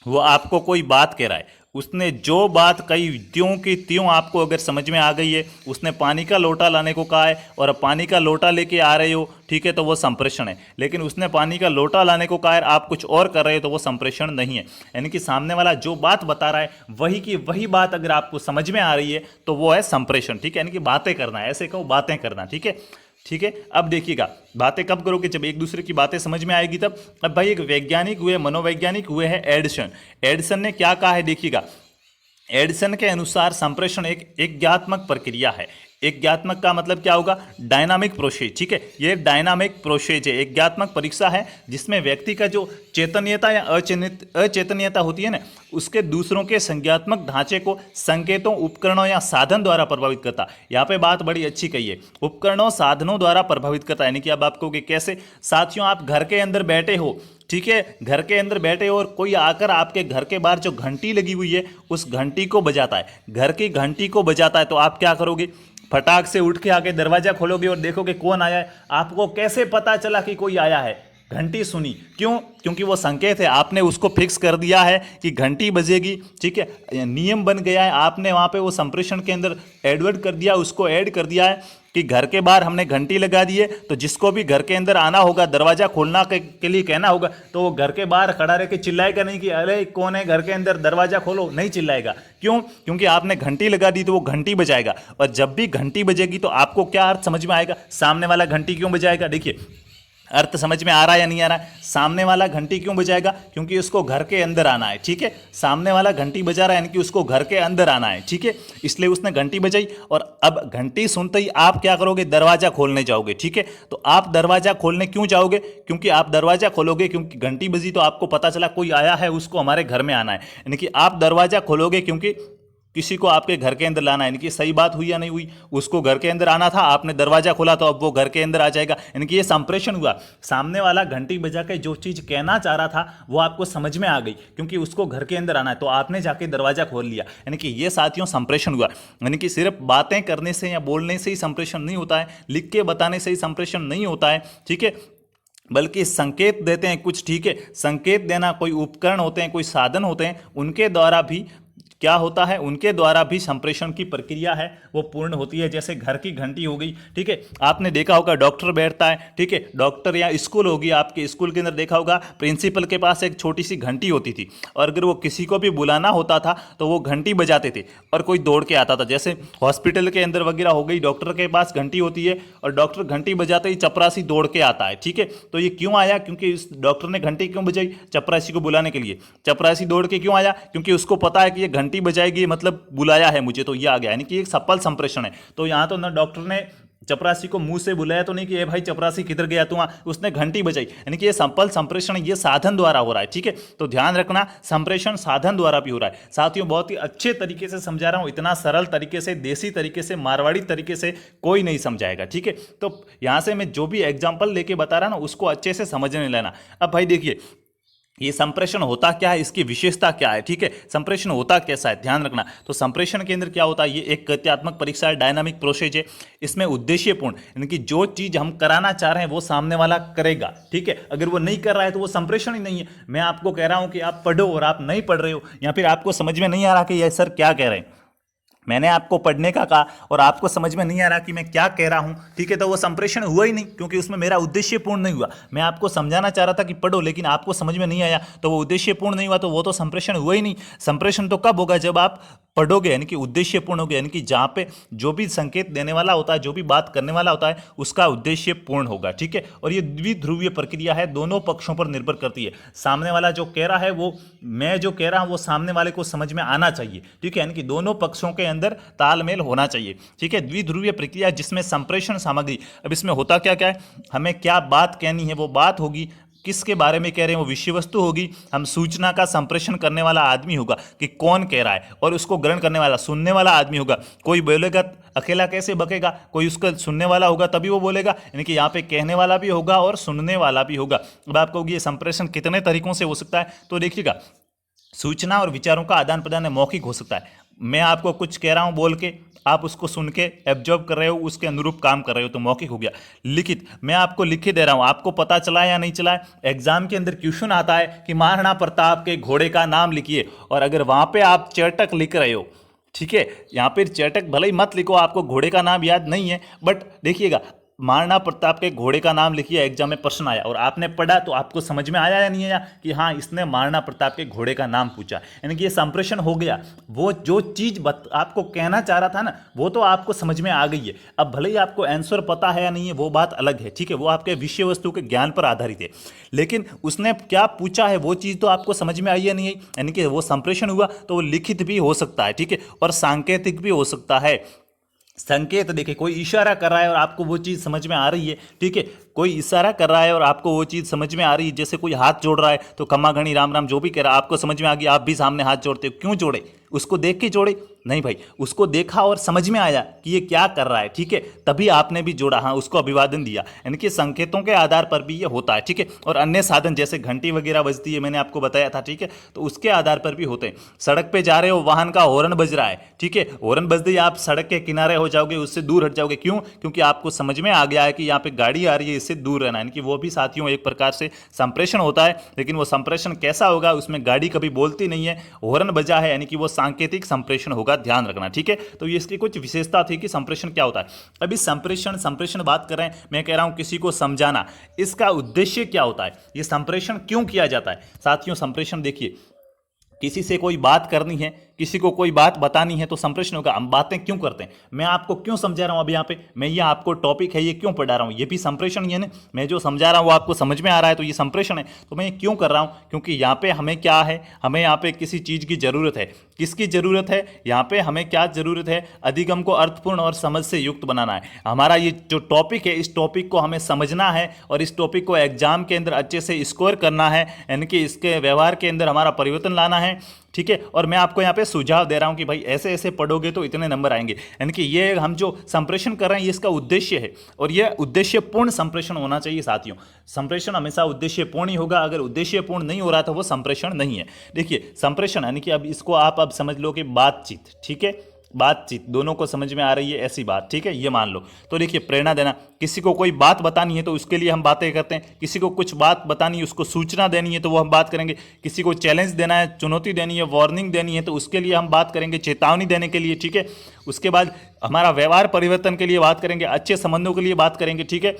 वो आपको कोई बात कह रहा है, उसने जो बात कही त्यों की त्यों आपको अगर समझ में आ गई है, उसने पानी का लोटा लाने को कहा है और अब पानी का लोटा लेके आ रहे हो, ठीक है, तो वो संप्रेषण है। लेकिन उसने पानी का लोटा लाने को कहा है, आप कुछ और कर रहे हो, तो वो संप्रेषण नहीं है। यानी कि सामने वाला जो बात बता रहा है वही की वही बात अगर आपको समझ में आ रही है तो वो है संप्रेषण, ठीक है, यानी कि बातें करना, ऐसे कहो बातें करना, ठीक है, ठीक है। अब देखिएगा बातें कब करोगे, जब एक दूसरे की बातें समझ में आएगी तब। अब भाई एक वैज्ञानिक हुए, मनोवैज्ञानिक हुए हैं एडिसन। एडिसन ने क्या कहा है, देखिएगा, एडिसन के अनुसार संप्रेषण एक एकज्ञात्मक प्रक्रिया है। एकज्ञात्मक का मतलब क्या होगा? Dynamic process. ठीक है, ये डायनामिक प्रोसेस है, एकज्ञात्मक परीक्षा है जिसमें व्यक्ति का जो चेतनीयता या अचेतनीयता होती है ना, उसके दूसरों के संज्ञात्मक ढांचे को संकेतों, उपकरणों या साधन द्वारा प्रभावित करता। यहाँ पे बात बड़ी अच्छी कही है, उपकरणों साधनों द्वारा प्रभावित करता है। यानी कि अब आपको कि कैसे? साथियों, आप घर के अंदर बैठे हो, ठीक है, घर के अंदर बैठे हो और कोई आकर आपके घर के बाहर जो घंटी लगी हुई है उस घंटी को बजाता है, घर की घंटी को बजाता है, तो आप क्या करोगे? फटाक से उठ के आके दरवाजा खोलोगे और देखोगे कौन आया है। आपको कैसे पता चला कि कोई आया है? घंटी सुनी। क्यों? क्योंकि वो संकेत है, आपने उसको फिक्स कर दिया है कि घंटी बजेगी। ठीक है, नियम बन गया है, आपने वहाँ पे वो संप्रेषण के अंदर एडवर्ड कर दिया, उसको ऐड कर दिया है कि घर के बाहर हमने घंटी लगा दी है, तो जिसको भी घर के अंदर आना होगा, दरवाजा खोलना के लिए कहना होगा, तो वो घर के बाहर खड़ा रह के चिल्लाएगा नहीं कि अरे कौन है घर के अंदर, दरवाजा खोलो, नहीं चिल्लाएगा। क्यों? क्योंकि आपने घंटी लगा दी तो वो घंटी बजाएगा। और जब भी घंटी बजेगी तो आपको क्या अर्थ समझ में आएगा? सामने वाला घंटी क्यों बजाएगा? देखिए, अर्थ समझ में आ रहा है या नहीं आ रहा है? सामने वाला घंटी क्यों बजाएगा? क्योंकि उसको घर के अंदर आना है। ठीक है, सामने वाला घंटी बजा रहा है यानी कि उसको घर के अंदर आना है। ठीक है, इसलिए उसने घंटी बजाई और अब घंटी सुनते ही आप क्या करोगे? दरवाजा खोलने जाओगे। ठीक है, तो आप दरवाजा खोलने क्यों जाओगे? क्योंकि आप दरवाजा खोलोगे क्योंकि घंटी बजी, तो आपको पता चला कोई आया है, उसको हमारे घर में आना है। यानी कि आप दरवाजा खोलोगे क्योंकि किसी को आपके घर के अंदर लाना है। यानी कि सही बात हुई या नहीं हुई? उसको घर के अंदर आना था, आपने दरवाजा खोला तो अब वो घर के अंदर आ जाएगा। यानी कि ये संप्रेषण हुआ। सामने वाला घंटी बजा के जो चीज़ कहना चाह रहा था वो आपको समझ में आ गई, क्योंकि उसको घर के अंदर आना है, तो आपने जाके दरवाजा खोल लिया। यानी कि ये साथियों संप्रेषण हुआ। यानी कि सिर्फ बातें करने से या बोलने से ही संप्रेषण नहीं होता है, लिख के बताने से ही संप्रेषण नहीं होता है। ठीक है, बल्कि संकेत देते हैं कुछ। ठीक है, संकेत देना, कोई उपकरण होते हैं, कोई साधन होते हैं, उनके द्वारा भी क्या होता है? उनके द्वारा भी संप्रेषण की प्रक्रिया है वो पूर्ण होती है। जैसे घर की घंटी हो गई। ठीक है, आपने देखा होगा डॉक्टर बैठता है। ठीक है, डॉक्टर या स्कूल होगी, आपके स्कूल के अंदर देखा होगा प्रिंसिपल के पास एक छोटी सी घंटी होती थी, और अगर वो किसी को भी बुलाना होता था तो वो घंटी बजाते थे और कोई दौड़ के आता था। जैसे हॉस्पिटल के अंदर वगैरह हो गई, डॉक्टर के पास घंटी होती है और डॉक्टर घंटी बजाते ही चपरासी दौड़ के आता है। ठीक है, तो ये क्यों आया? क्योंकि इस डॉक्टर ने घंटी क्यों बजाई? चपरासी को बुलाने के लिए। चपरासी दौड़ के क्यों आया? क्योंकि उसको पता है कि ये घंटी बजाएगी, मतलब बुलाया है मुझे, तो ये आ गया। यानी कि एक सफल संप्रेषण है। तो यहाँ तो ना डॉक्टर ने चपरासी को मुंह से बुलाया तो नहीं कि ए भाई चपरासी किधर गया तू, उसने घंटी बजाई। यानी कि ये सफल संप्रेषण ये साधन द्वारा हो रहा है। ठीक है, तो ध्यान रखना, संप्रेषण साधन द्वारा भी हो रहा है। साथियों, बहुत ही अच्छे तरीके से समझा रहा हूं, इतना सरल तरीके से, देसी तरीके से, मारवाड़ी तरीके से कोई नहीं समझाएगा। ठीक है, तो यहां से मैं जो भी एग्जाम्पल लेके बता रहा ना उसको अच्छे से समझने लेना। अब भाई देखिए, ये संप्रेषण होता क्या है, इसकी विशेषता क्या है? ठीक है, संप्रेषण होता कैसा है, ध्यान रखना। तो संप्रेषण के अंदर क्या होता है? ये एक गत्यात्मक परीक्षा है, डायनामिक प्रोसेस है। इसमें उद्देश्यपूर्ण, यानी कि जो चीज हम कराना चाह रहे हैं वो सामने वाला करेगा। ठीक है, अगर वो नहीं कर रहा है तो वो संप्रेषण ही नहीं है। मैं आपको कह रहा हूं कि आप पढ़ो और आप नहीं पढ़ रहे हो, या फिर आपको समझ में नहीं आ रहा कि ये सर क्या कह रहे हैं। मैंने आपको पढ़ने का कहा और आपको समझ में नहीं आ रहा कि मैं क्या कह रहा हूं। ठीक है, तो वो संप्रेषण हुआ ही नहीं, क्योंकि उसमें मेरा उद्देश्य पूर्ण नहीं हुआ। मैं आपको समझाना चाह रहा था कि पढ़ो, लेकिन आपको समझ में नहीं आया, तो वो उद्देश्य पूर्ण नहीं हुआ, तो वो तो संप्रेषण हुआ ही नहीं। संप्रेषण तो कब होगा? जब आप पढ़ोगे, यानी कि उद्देश्य पूर्ण होगा, यानी कि जहां पे जो भी संकेत देने वाला होता है, जो भी बात करने वाला होता है, उसका उद्देश्य पूर्ण होगा। ठीक है, और ये द्विध्रुवीय प्रक्रिया है, दोनों पक्षों पर निर्भर करती है। सामने वाला जो कह रहा है वो, मैं जो कह रहा हूं वो सामने वाले को समझ में आना चाहिए। ठीक है, यानी कि दोनों पक्षों के अंदर तालमेल होना चाहिए। ठीक है, द्विध्रुवीय प्रक्रिया जिसमें संप्रेषण सामग्री, अब इसमें होता क्या क्या है, हमें क्या बात कहनी है वो बात होगी, किसके बारे में कह रहे हैं वो विषय वस्तु होगी, हम सूचना का संप्रेषण करने वाला आदमी होगा कि कौन कह रहा है, और उसको ग्रहण करने वाला सुनने वाला आदमी होगा। कोई बोलेगा अकेला कैसे बकेगा, कोई उसका सुनने वाला होगा तभी वो बोलेगा। यानी कि यहाँ पे कहने वाला भी होगा और सुनने वाला भी होगा। अब आप कहोगे ये संप्रेषण कितने तरीकों से हो सकता है, तो देखिएगा, सूचना और विचारों का आदान प्रदान मौखिक हो सकता है। मैं आपको कुछ कह रहा हूं बोल के, आप उसको सुन के एब्जॉर्ब कर रहे हो, उसके अनुरूप काम कर रहे हो, तो मौखिक हो गया। लिखित, मैं आपको लिख के दे रहा हूं, आपको पता चला या नहीं चला। एग्जाम के अंदर क्वेश्चन आता है कि महाराणा प्रताप के घोड़े का नाम लिखिए, और अगर वहां पे आप चेटक लिख रहे हो, ठीक है, यहाँ पर चेटक भले ही मत लिखो, आपको घोड़े का नाम याद नहीं है, बट देखिएगा महाराणा प्रताप के घोड़े का नाम लिखिए, एग्जाम में प्रश्न आया और आपने पढ़ा तो आपको समझ में आया या नहीं आया कि हाँ इसने महाराणा प्रताप के घोड़े का नाम पूछा, यानी कि ये संप्रेषण हो गया। वो जो चीज आपको कहना चाह रहा था ना वो तो आपको समझ में आ गई है। अब भले ही आपको आंसर पता है या नहीं है वो बात अलग है, ठीक है, वो आपके विषय वस्तु के ज्ञान पर आधारित है, लेकिन उसने क्या पूछा है वो चीज तो आपको समझ में आई या नहीं आई, यानी कि वो संप्रेषण हुआ तो वो लिखित भी हो सकता है, ठीक है, और सांकेतिक भी हो सकता है। संकेत देखिए, कोई इशारा कर रहा है और आपको वो चीज़ समझ में आ रही है, ठीक है, कोई इशारा कर रहा है और आपको वो चीज़ समझ में आ रही है, जैसे कोई हाथ जोड़ रहा है तो खम्मा घणी राम राम जो भी कह रहा है आपको समझ में आ गया, आप भी सामने हाथ जोड़ते हो, क्यों जोड़े, उसको देख के जोड़े नहीं भाई, उसको देखा और समझ में आया कि ये क्या कर रहा है, ठीक है, तभी आपने भी जोड़ा, हाँ उसको अभिवादन दिया, यानी कि संकेतों के आधार पर भी ये होता है, ठीक है। और अन्य साधन जैसे घंटी वगैरह बजती है, मैंने आपको बताया था, ठीक है, तो उसके आधार पर भी होते हैं। सड़क पे जा रहे हो, वाहन का हॉर्न बज रहा है, ठीक है, हॉर्न बजते ही आप सड़क के किनारे हो जाओगे, उससे दूर हट जाओगे, क्यों, क्योंकि आपको समझ में आ गया है कि यहाँ पे गाड़ी आ रही है, इससे दूर रहना है, यानी कि वो भी साथियों एक प्रकार से संप्रेषण होता है, लेकिन वो संप्रेषण कैसा होगा, उसमें गाड़ी कभी बोलती नहीं है, हॉर्न बजा है, यानी कि वो सांकेतिक संप्रेषण होगा, ध्यान रखना, ठीक है। तो ये इसकी कुछ विशेषता थी कि संप्रेषण क्या होता है। अभी संप्रेषण बात कर रहे हैं, मैं कह रहा हूं किसी को समझाना, इसका उद्देश्य क्या होता है, ये संप्रेषण क्यों किया जाता है। साथियों संप्रेषण देखिए, किसी से कोई बात करनी है, किसी को कोई बात बतानी है तो संप्रेषण होगा। हम बातें क्यों करते हैं, मैं आपको क्यों समझा रहा हूं, अब यहाँ पे मैं ये आपको टॉपिक है ये क्यों पढ़ा रहा हूं, ये भी संप्रेषण ही है ना, मैं जो समझा रहा हूं वो आपको समझ में आ रहा है तो ये संप्रेषण है। तो मैं ये क्यों कर रहा हूं, क्योंकि यहाँ पे हमें क्या है, हमें यहाँ पे किसी चीज की जरूरत है, किसकी जरूरत है, यहाँ पे हमें क्या जरूरत है, अधिगम को अर्थपूर्ण और समझ से युक्त बनाना है। हमारा ये जो टॉपिक है इस टॉपिक को हमें समझना है और इस टॉपिक को एग्जाम के अंदर अच्छे से स्कोर करना है, यानी कि इसके व्यवहार के अंदर हमारा परिवर्तन लाना है, ठीक है। और मैं आपको यहाँ पे सुझाव दे रहा हूँ कि भाई ऐसे ऐसे पढ़ोगे तो इतने नंबर आएंगे, यानी कि ये हम जो संप्रेषण कर रहे हैं ये इसका उद्देश्य है और ये उद्देश्यपूर्ण संप्रेषण होना चाहिए साथियों। संप्रेषण हमेशा उद्देश्यपूर्ण ही होगा, अगर उद्देश्यपूर्ण नहीं हो रहा तो वो संप्रेषण नहीं है। देखिए संप्रेषण यानी कि अब इसको आप अब समझ लो कि बातचीत, ठीक है, बातचीत दोनों को समझ में आ रही है ऐसी बात, ठीक है, ये मान लो। तो देखिए प्रेरणा देना, किसी को कोई बात बतानी है तो उसके लिए हम बातें करते हैं, किसी को कुछ बात बतानी है, उसको सूचना देनी है तो वो हम बात करेंगे, किसी को चैलेंज देना है, चुनौती देनी है, वार्निंग देनी है तो उसके लिए हम बात करेंगे, चेतावनी देने के लिए, ठीक है। उसके बाद हमारा व्यवहार परिवर्तन के लिए बात करेंगे, अच्छे संबंधों के लिए बात करेंगे, ठीक है।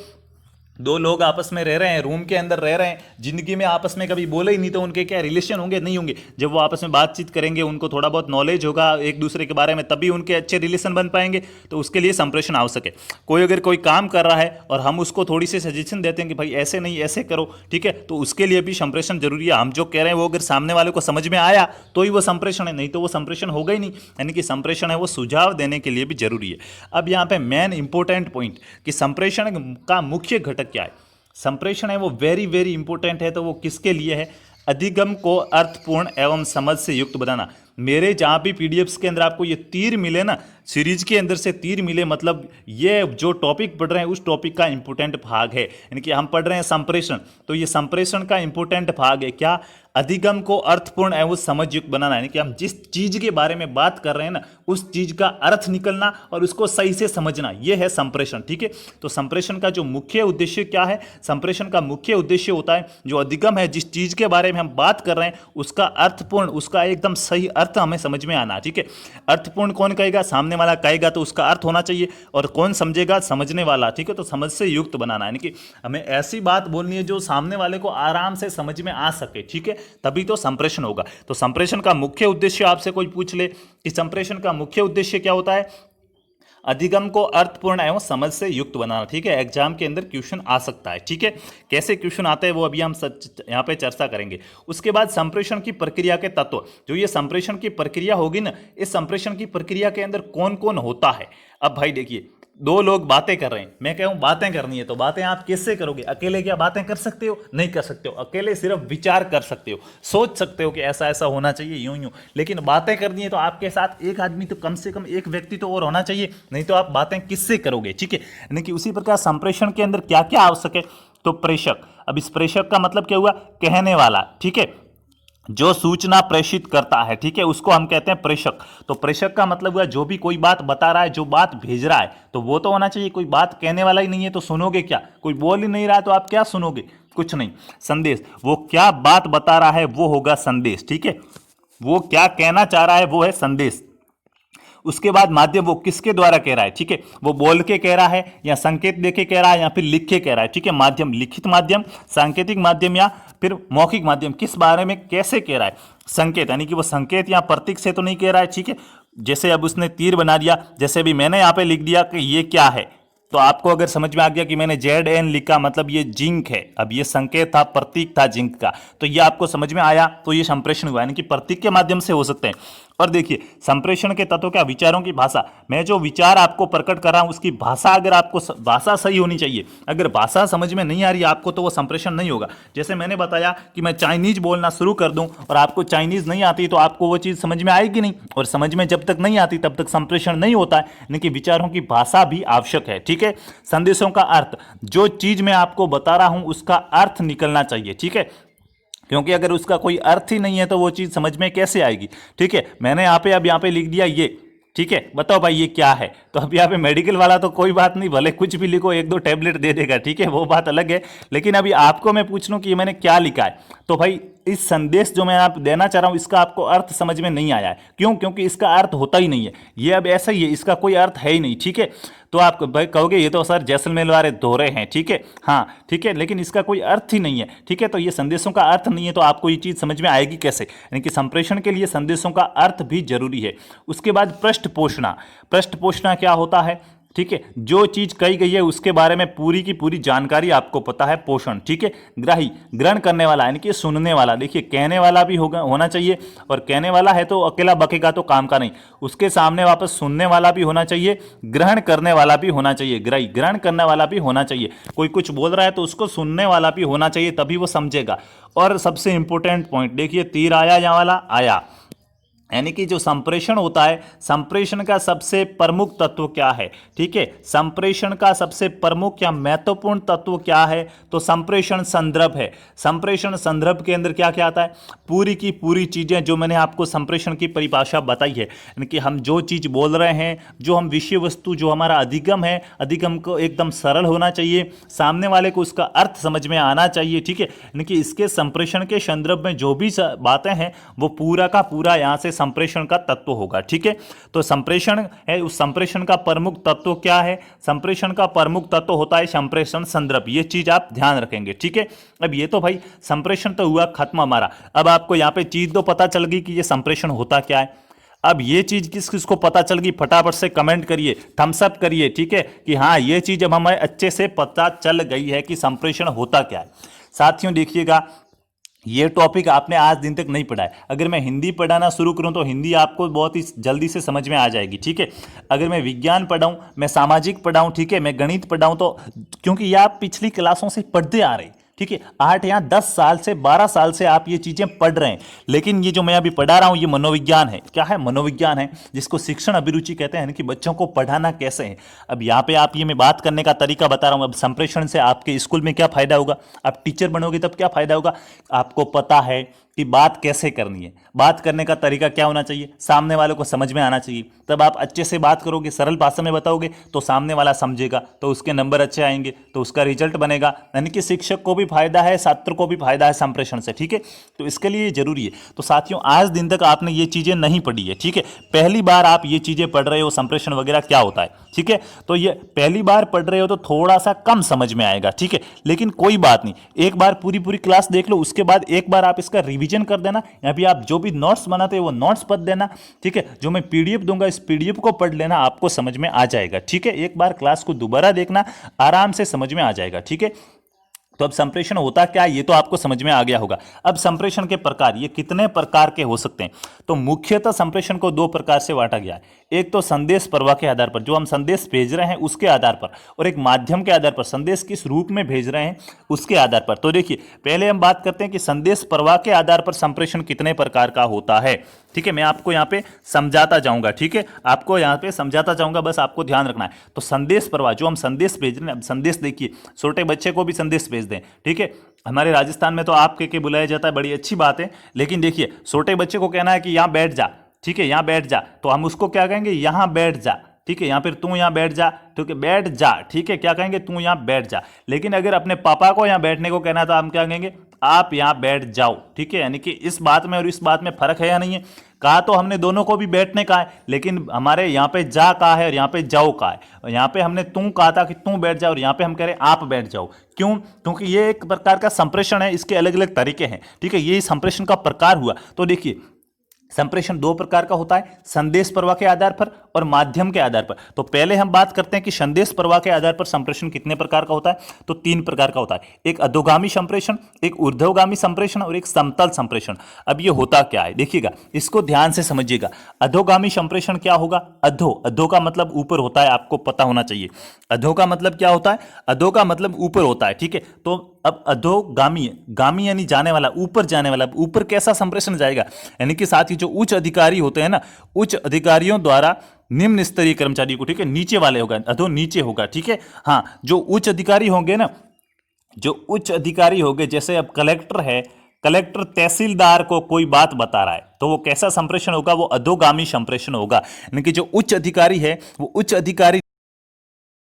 दो लोग आपस में रह रहे हैं, रूम के अंदर रह रहे हैं, जिंदगी में आपस में कभी बोले ही नहीं तो उनके क्या रिलेशन होंगे, नहीं होंगे। जब वो आपस में बातचीत करेंगे, उनको थोड़ा बहुत नॉलेज होगा एक दूसरे के बारे में, तभी उनके अच्छे रिलेशन बन पाएंगे, तो उसके लिए संप्रेषण आवश्यक है। कोई अगर कोई काम कर रहा है और हम उसको थोड़ी सी सजेशन देते हैं कि भाई ऐसे नहीं ऐसे करो, ठीक है, तो उसके लिए भी संप्रेषण जरूरी है। हम जो कह रहे हैं वो अगर सामने वाले को समझ में आया तो ही वो संप्रेषण है, नहीं तो वो संप्रेषण होगा ही नहीं, यानी कि संप्रेषण है वो सुझाव देने के लिए भी जरूरी है। अब यहाँ पे मेन इंपॉर्टेंट पॉइंट कि संप्रेषण का मुख्य घटक क्या है। संप्रेषण है वो वेरी वेरी इंपॉर्टेंट है, तो वो किसके लिए है, अधिगम को अर्थपूर्ण एवं समझ से युक्त बनाना। मेरे जहाँ भी पीडीएफ्स के अंदर आपको ये तीर मिले ना, सीरीज के अंदर से तीर मिले, मतलब ये जो टॉपिक पढ़ रहे हैं उस टॉपिक का इंपॉर्टेंट भाग है, यानी कि हम पढ़ रहे हैं संप्रेषण, तो ये संप्रेषण का इंपॉर्टेंट भाग है क्या, अधिगम को अर्थपूर्ण एवं समझ युक्त बनाना, यानी कि हम जिस चीज के बारे में बात कर रहे हैं ना उस चीज का अर्थ निकलना और उसको सही से समझना, ये है संप्रेषण, ठीक है। तो संप्रेषण का जो मुख्य उद्देश्य क्या है, संप्रेषण का मुख्य उद्देश्य होता है जो अधिगम है, जिस चीज के बारे में हम बात कर रहे हैं उसका अर्थपूर्ण, उसका एकदम सही अर्थ हमें समझ में आना, ठीक है। अर्थपूर्ण कौन कहेगा, सामने वाला कहेगा तो उसका अर्थ होना चाहिए, और कौन समझेगा, समझने वाला, ठीक है। तो समझ से युक्त बनाना, यानी कि हमें ऐसी बात बोलनी है जो सामने वाले को आराम से समझ में आ सके, ठीक है, तभी तो संप्रेषण होगा। तो संप्रेषण का मुख्य उद्देश्य आपसे कोई पूछ ले कि संप्रेषण का मुख्य उद्देश्य क्या होता है, अधिगम को अर्थपूर्ण एवं समझ से युक्त बनाना, ठीक है। एग्जाम के अंदर क्वेश्चन आ सकता है, ठीक है। कैसे क्वेश्चन आते हैं वो अभी हम यहाँ पे चर्चा करेंगे। उसके बाद संप्रेषण की प्रक्रिया के तत्व, जो ये संप्रेषण की प्रक्रिया होगी ना, इस संप्रेषण की प्रक्रिया के अंदर कौन कौन होता है। अब भाई देखिए, दो लोग बातें कर रहे हैं, मैं कहूँ बातें करनी है तो बातें आप किससे करोगे, अकेले क्या बातें कर सकते हो, नहीं कर सकते हो। अकेले सिर्फ विचार कर सकते हो, सोच सकते हो कि ऐसा ऐसा होना चाहिए, यूं यूं, लेकिन बातें करनी है तो आपके साथ एक आदमी तो कम से कम एक व्यक्ति तो और होना चाहिए, नहीं तो आप बातें किससे करोगे, ठीक है। यानी कि उसी प्रकार संप्रेषण के अंदर क्या क्या आवश्यक है, तो प्रेषक। अब इस प्रेषक का मतलब क्या हुआ, कहने वाला, ठीक है, जो सूचना प्रेषित करता है, ठीक है, उसको हम कहते हैं प्रेषक। तो प्रेषक का मतलब हुआ जो भी कोई बात बता रहा है, जो बात भेज रहा है, तो वो तो होना चाहिए। कोई बात कहने वाला ही नहीं है तो सुनोगे क्या, कोई बोल ही नहीं रहा है तो आप क्या सुनोगे, कुछ नहीं। संदेश, वो क्या बात बता रहा है वो होगा संदेश, ठीक है, वो क्या कहना चाह रहा है वो है संदेश। उसके बाद माध्यम वो किसके द्वारा कह रहा है, ठीक है, वो बोल के कह रहा है या संकेत देके कह रहा है या फिर लिख के कह रहा है, ठीक है। माध्यम लिखित माध्यम, सांकेतिक माध्यम या फिर मौखिक माध्यम, किस बारे में कैसे कह रहा है। संकेत यानी कि वो संकेत या प्रतीक से तो नहीं कह रहा है, ठीक है। जैसे अब उसने तीर बना दिया, जैसे अभी मैंने यहाँ पे लिख दिया कि ये क्या है, तो आपको अगर समझ में आ गया कि मैंने ZN लिखा मतलब ये जिंक है। अब ये संकेत था, प्रतीक था जिंक का, तो ये आपको समझ में आया, तो ये संप्रेषण हुआ, यानी कि प्रतीक के माध्यम से हो सकते हैं। और देखिए संप्रेषण के तत्व क्या, विचारों की भाषा। मैं जो विचार आपको प्रकट कर रहा हूं उसकी भाषा, अगर आपको भाषा सही होनी चाहिए, अगर भाषा समझ में नहीं आ रही आपको तो वो संप्रेषण नहीं होगा। जैसे मैंने बताया कि मैं चाइनीज बोलना शुरू कर दूं और आपको चाइनीज नहीं आती तो आपको वो चीज़ समझ में आएगी नहीं, और समझ में जब तक नहीं आती तब तक संप्रेषण नहीं होता है। यानी कि विचारों की भाषा भी आवश्यक है, ठीक है। संदेशों का अर्थ, जो चीज मैं आपको बता रहा हूं उसका अर्थ निकलना चाहिए, ठीक है, क्योंकि अगर उसका कोई अर्थ ही नहीं है तो वो चीज़ समझ में कैसे आएगी, ठीक है। मैंने यहाँ पे लिख दिया ये, ठीक है, बताओ भाई ये क्या है। तो अब यहाँ पे मेडिकल वाला तो कोई बात नहीं, भले कुछ भी लिखो, 1-2 टैबलेट दे देगा, ठीक है, वो बात अलग है। लेकिन अभी आपको मैं पूछ लूँ कि ये मैंने क्या लिखा है, तो भाई इस संदेश जो मैं आप देना चाह रहा हूँ इसका आपको अर्थ समझ में नहीं आया है। क्यों? क्योंकि इसका अर्थ होता ही नहीं है, ये अब ऐसा ही है, इसका कोई अर्थ है ही नहीं, ठीक है। तो आप भाई कहोगे ये तो सर जैसलमेर वाले दोहरे हैं, ठीक है, हाँ ठीक है, लेकिन इसका कोई अर्थ ही नहीं है, ठीक है। तो ये संदेशों का अर्थ नहीं है तो आपको ये चीज़ समझ में आएगी कैसे। यानी कि संप्रेषण के लिए संदेशों का अर्थ भी जरूरी है। उसके बाद पृष्ठपोषणा। पृष्ठपोषणा क्या होता है, ठीक है, जो चीज कही गई है उसके बारे में पूरी की पूरी जानकारी आपको पता है, पोषण, ठीक है। ग्राही, ग्रहण करने वाला यानी कि सुनने वाला। देखिए कहने वाला भी होना चाहिए, और कहने वाला है तो अकेला बकेगा तो काम का नहीं, उसके सामने वापस सुनने वाला भी होना चाहिए, ग्रहण करने वाला भी होना चाहिए। ग्राही, ग्रहण करने वाला भी होना चाहिए, कोई कुछ बोल रहा है तो उसको सुनने वाला भी होना चाहिए, तभी वो समझेगा। और सबसे इंपॉर्टेंट पॉइंट देखिए, तीर आया यहाँ वाला आया, यानी कि जो संप्रेषण होता है, संप्रेषण का सबसे प्रमुख तत्व क्या है, ठीक है, संप्रेषण का सबसे प्रमुख या महत्वपूर्ण तत्व क्या है, तो संप्रेषण संदर्भ है। संप्रेषण संदर्भ के अंदर क्या क्या आता है, पूरी की पूरी चीजें जो मैंने आपको संप्रेषण की परिभाषा बताई है, यानी कि हम जो चीज बोल रहे हैं, जो हम विषय वस्तु, जो हमारा अधिगम है, अधिगम को एकदम सरल होना चाहिए, सामने वाले को उसका अर्थ समझ में आना चाहिए, ठीक है। यानी कि इसके संप्रेषण के संदर्भ में जो भी बातें हैं वो पूरा का पूरा यहाँ से संप्रेषण का तत्व होगा, ठीक है। तो संप्रेषण है, उस संप्रेषण का प्रमुख तत्व क्या है, संप्रेषण का प्रमुख तत्व होता है संप्रेषण संदर्भ। ये चीज आप ध्यान रखेंगे, ठीक है। अब ये तो भाई संप्रेषण तो हुआ खत्म हमारा। अब आपको यहाँ पे चीज तो पता चल गई कि ये संप्रेषण होता क्या है। अब ये चीज किस किस को पता चल गई, फटाफट से कमेंट करिए, थम्स अप करिए, ठीक है, कि हाँ ये चीज अब हमें अच्छे से पता चल गई है कि संप्रेषण होता क्या है। साथियों देखिएगा, ये टॉपिक आपने आज दिन तक नहीं पढ़ा है। अगर मैं हिंदी पढ़ाना शुरू करूं तो हिंदी आपको बहुत ही जल्दी से समझ में आ जाएगी, ठीक है। अगर मैं विज्ञान पढ़ाऊं, मैं सामाजिक पढ़ाऊं, ठीक है, मैं गणित पढ़ाऊं, तो क्योंकि ये आप पिछली क्लासों से पढ़ते आ रहे हैं, ठीक है, 8 या 10 साल से 12 साल से आप ये चीजें पढ़ रहे हैं। लेकिन ये जो मैं अभी पढ़ा रहा हूं ये मनोविज्ञान है। क्या है? मनोविज्ञान है, जिसको शिक्षण अभिरुचि कहते हैं, कि बच्चों को पढ़ाना कैसे है। अब यहाँ पे आप ये मैं बात करने का तरीका बता रहा हूं। अब संप्रेषण से आपके स्कूल में क्या फायदा होगा, आप टीचर बनोगे तब क्या फायदा होगा, आपको पता है कि बात कैसे करनी है, बात करने का तरीका क्या होना चाहिए, सामने वाले को समझ में आना चाहिए। तब आप अच्छे से बात करोगे, सरल भाषा में बताओगे तो सामने वाला समझेगा, तो उसके नंबर अच्छे आएंगे, तो उसका रिजल्ट बनेगा। यानी कि शिक्षक को भी फायदा है, छात्र को भी फायदा है संप्रेषण से, ठीक है। तो इसके लिए जरूरी है। तो साथियों आज दिन तक आपने ये चीजें नहीं पढ़ी है, ठीक है, पहली बार आप ये चीजें पढ़ रहे हो, संप्रेषण वगैरह क्या होता है, ठीक है। तो ये पहली बार पढ़ रहे हो तो थोड़ा सा कम समझ में आएगा, ठीक है, लेकिन कोई बात नहीं, एक बार पूरी पूरी क्लास देख लो, उसके बाद एक बार आप इसका रिवीजन कर देना, या फिर आप जो भी नोट्स बनाते हैं वो नोट्स पढ़ देना, ठीक है। जो मैं पीडीएफ दूंगा इस पीडीएफ को पढ़ लेना, आपको समझ में आ जाएगा, ठीक है। एक बार क्लास को दोबारा देखना, आराम से समझ में आ जाएगा, ठीक है। तो अब संप्रेषण होता क्या है ये तो आपको समझ में आ गया होगा। अब संप्रेषण के प्रकार, ये कितने प्रकार के हो सकते हैं, तो मुख्यतः संप्रेषण को 2 प्रकार से बांटा गया है। एक तो संदेश प्रवाह के आधार पर, जो हम संदेश भेज रहे हैं उसके आधार पर, और एक माध्यम के आधार पर, संदेश किस रूप में भेज रहे हैं उसके आधार पर। तो देखिए पहले हम बात करते हैं कि संदेश प्रवाह के आधार पर संप्रेषण कितने प्रकार का होता है, ठीक है। मैं आपको यहाँ पे समझाता जाऊंगा, ठीक है, आपको यहाँ पे समझाता जाऊंगा, बस आपको ध्यान रखना है। तो संदेश प्रवाह, जो हम संदेश भेज रहे हैं, अब संदेश देखिए, छोटे बच्चे को भी संदेश भेज दें, ठीक है। हमारे राजस्थान में तो आप के बुलाया जाता है, बड़ी अच्छी बात है, लेकिन देखिए छोटे बच्चे को कहना है कि यहाँ बैठ जा, ठीक है, यहाँ बैठ जा, तो हम उसको क्या कहेंगे, यहाँ बैठ जा, ठीक है, यहाँ फिर तू यहाँ बैठ जा, ठीक है, बैठ जा, ठीक है, क्या कहेंगे, तू यहाँ बैठ जा। लेकिन अगर अपने पापा को यहाँ बैठने को कहना है तो हम क्या कहेंगे, आप यहाँ बैठ जाओ, ठीक है। यानी कि इस बात में और इस बात में फर्क है या नहीं है? कहा तो हमने दोनों को भी बैठने का है, लेकिन हमारे यहाँ पे जा कहा है और यहाँ पे जाओ कहा है। और यहाँ पे हमने तू कहा था कि तू बैठ जाओ और यहाँ पे हम कह रहे हैं आप बैठ जाओ। क्यों? क्योंकि ये एक प्रकार का संप्रेषण है, इसके अलग अलग तरीके हैं, ठीक है। ये संप्रेषण का प्रकार हुआ। तो देखिए संप्रेषण दो प्रकार का होता है, संदेश प्रवाह के आधार पर और माध्यम के आधार पर। तो पहले हम बात करते हैं कि संदेश प्रवाह के आधार पर संप्रेषण कितने प्रकार का होता है। तो 3 प्रकार का होता है, एक अधोगामी संप्रेषण, एक ऊर्ध्वगामी संप्रेषण और एक समतल संप्रेषण। अब ये होता क्या है देखिएगा, इसको ध्यान से समझिएगा। अधोगामी संप्रेषण क्या होगा? अधो का मतलब ऊपर होता है, आपको पता होना चाहिए। अधो का मतलब क्या होता है? अधो का मतलब ऊपर होता है, ठीक है। तो अब अधोगामी, गामी यानी जाने वाला, ऊपर जाने वाला। ऊपर कैसा संप्रेषण जाएगा? यानी कि साथ ही जो उच्च अधिकारी होते हैं ना, उच्च अधिकारियों द्वारा निम्न स्तरीय कर्मचारी को, ठीक है, नीचे वाले होगा, अधो नीचे होगा, ठीक है। हाँ, जो उच्च अधिकारी होंगे ना, जो उच्च अधिकारी होंगे, जैसे अब कलेक्टर है, कलेक्टर तहसीलदार को कोई बात बता रहा है, तो वो कैसा संप्रेषण होगा? वो अधोगामी संप्रेषण होगा। यानी कि जो उच्च अधिकारी है, वो उच्च अधिकारी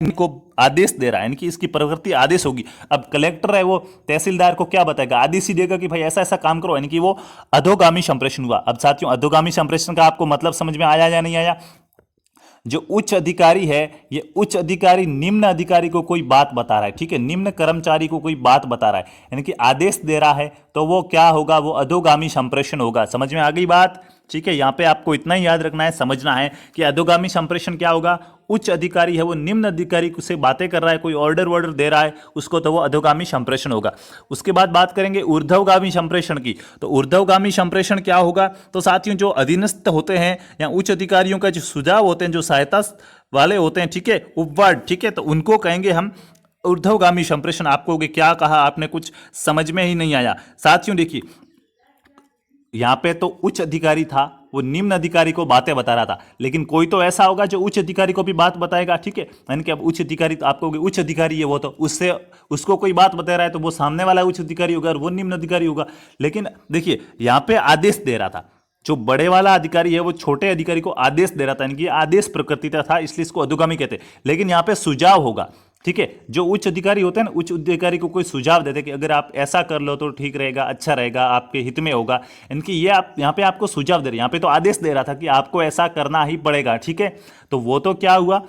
को आदेश दे रहा है, यानी कि इसकी प्रवृत्ति आदेश होगी। अब कलेक्टर है, वो तहसीलदार को क्या बताएगा? आदेश ही देगा कि भाई ऐसा ऐसा काम करो, यानी कि वो अधोगामी संप्रेषण हुआ। अब साथियों, अधोगामी संप्रेषण का आपको मतलब समझ में आया या नहीं आया? जो उच्च अधिकारी है, ये उच्च अधिकारी निम्न अधिकारी को कोई बात बता रहा है, ठीक है, निम्न कर्मचारी को कोई बात बता रहा है, यानी कि आदेश दे रहा है, तो वो क्या होगा? वो अधोगामी संप्रेषण होगा। समझ में आ गई बात? ठीक है, यहाँ पे आपको इतना ही याद रखना है, समझना है कि अधोगामी संप्रेषण क्या होगा। उच्च अधिकारी है, वो निम्न अधिकारी से बातें कर रहा है, कोई ऑर्डर दे रहा है उसको, तो वो अधोगामी संप्रेषण होगा। उसके बाद बात करेंगे ऊर्ध्वगामी संप्रेषण की। तो ऊर्ध्वगामी संप्रेषण क्या होगा? तो साथियों, जो अधीनस्थ होते हैं या उच्च अधिकारियों का जो सुझाव होते हैं, जो सहायता वाले होते हैं, ठीक है, उपवार्ड, ठीक है, तो उनको कहेंगे हम ऊर्ध्वगामी संप्रेषण। आपको क्या कहा? आपने कुछ समझ में ही नहीं आया। साथियों देखिए, यहां पे तो उच्च अधिकारी था, वो निम्न अधिकारी को बातें बता रहा था, लेकिन कोई तो ऐसा होगा जो उच्च अधिकारी को भी बात बताएगा, ठीक है। यानी कि अब उच्च अधिकारी, तो आपको उच्च अधिकारी है वो, तो उससे उसको कोई बात बता रहा है, तो वो सामने वाला उच्च अधिकारी होगा और वो निम्न अधिकारी होगा। लेकिन देखिए, यहां पे आदेश दे रहा था, जो बड़े वाला अधिकारी है वो छोटे अधिकारी को आदेश दे रहा था, यानी कि आदेश प्रकृति का था, इसलिए इसको अधोगामी कहते हैं। लेकिन यहाँ पे सुझाव होगा, ठीक है। जो उच्च अधिकारी होते हैं ना, उच्च अधिकारी को कोई सुझाव देते हैं कि अगर आप ऐसा कर लो तो ठीक रहेगा, अच्छा रहेगा, आपके हित में होगा। इनकी ये आप यहाँ पे आपको सुझाव दे रहे हैं, यहाँ पे तो आदेश दे रहा था कि आपको ऐसा करना ही पड़ेगा, ठीक है। तो वो तो क्या हुआ?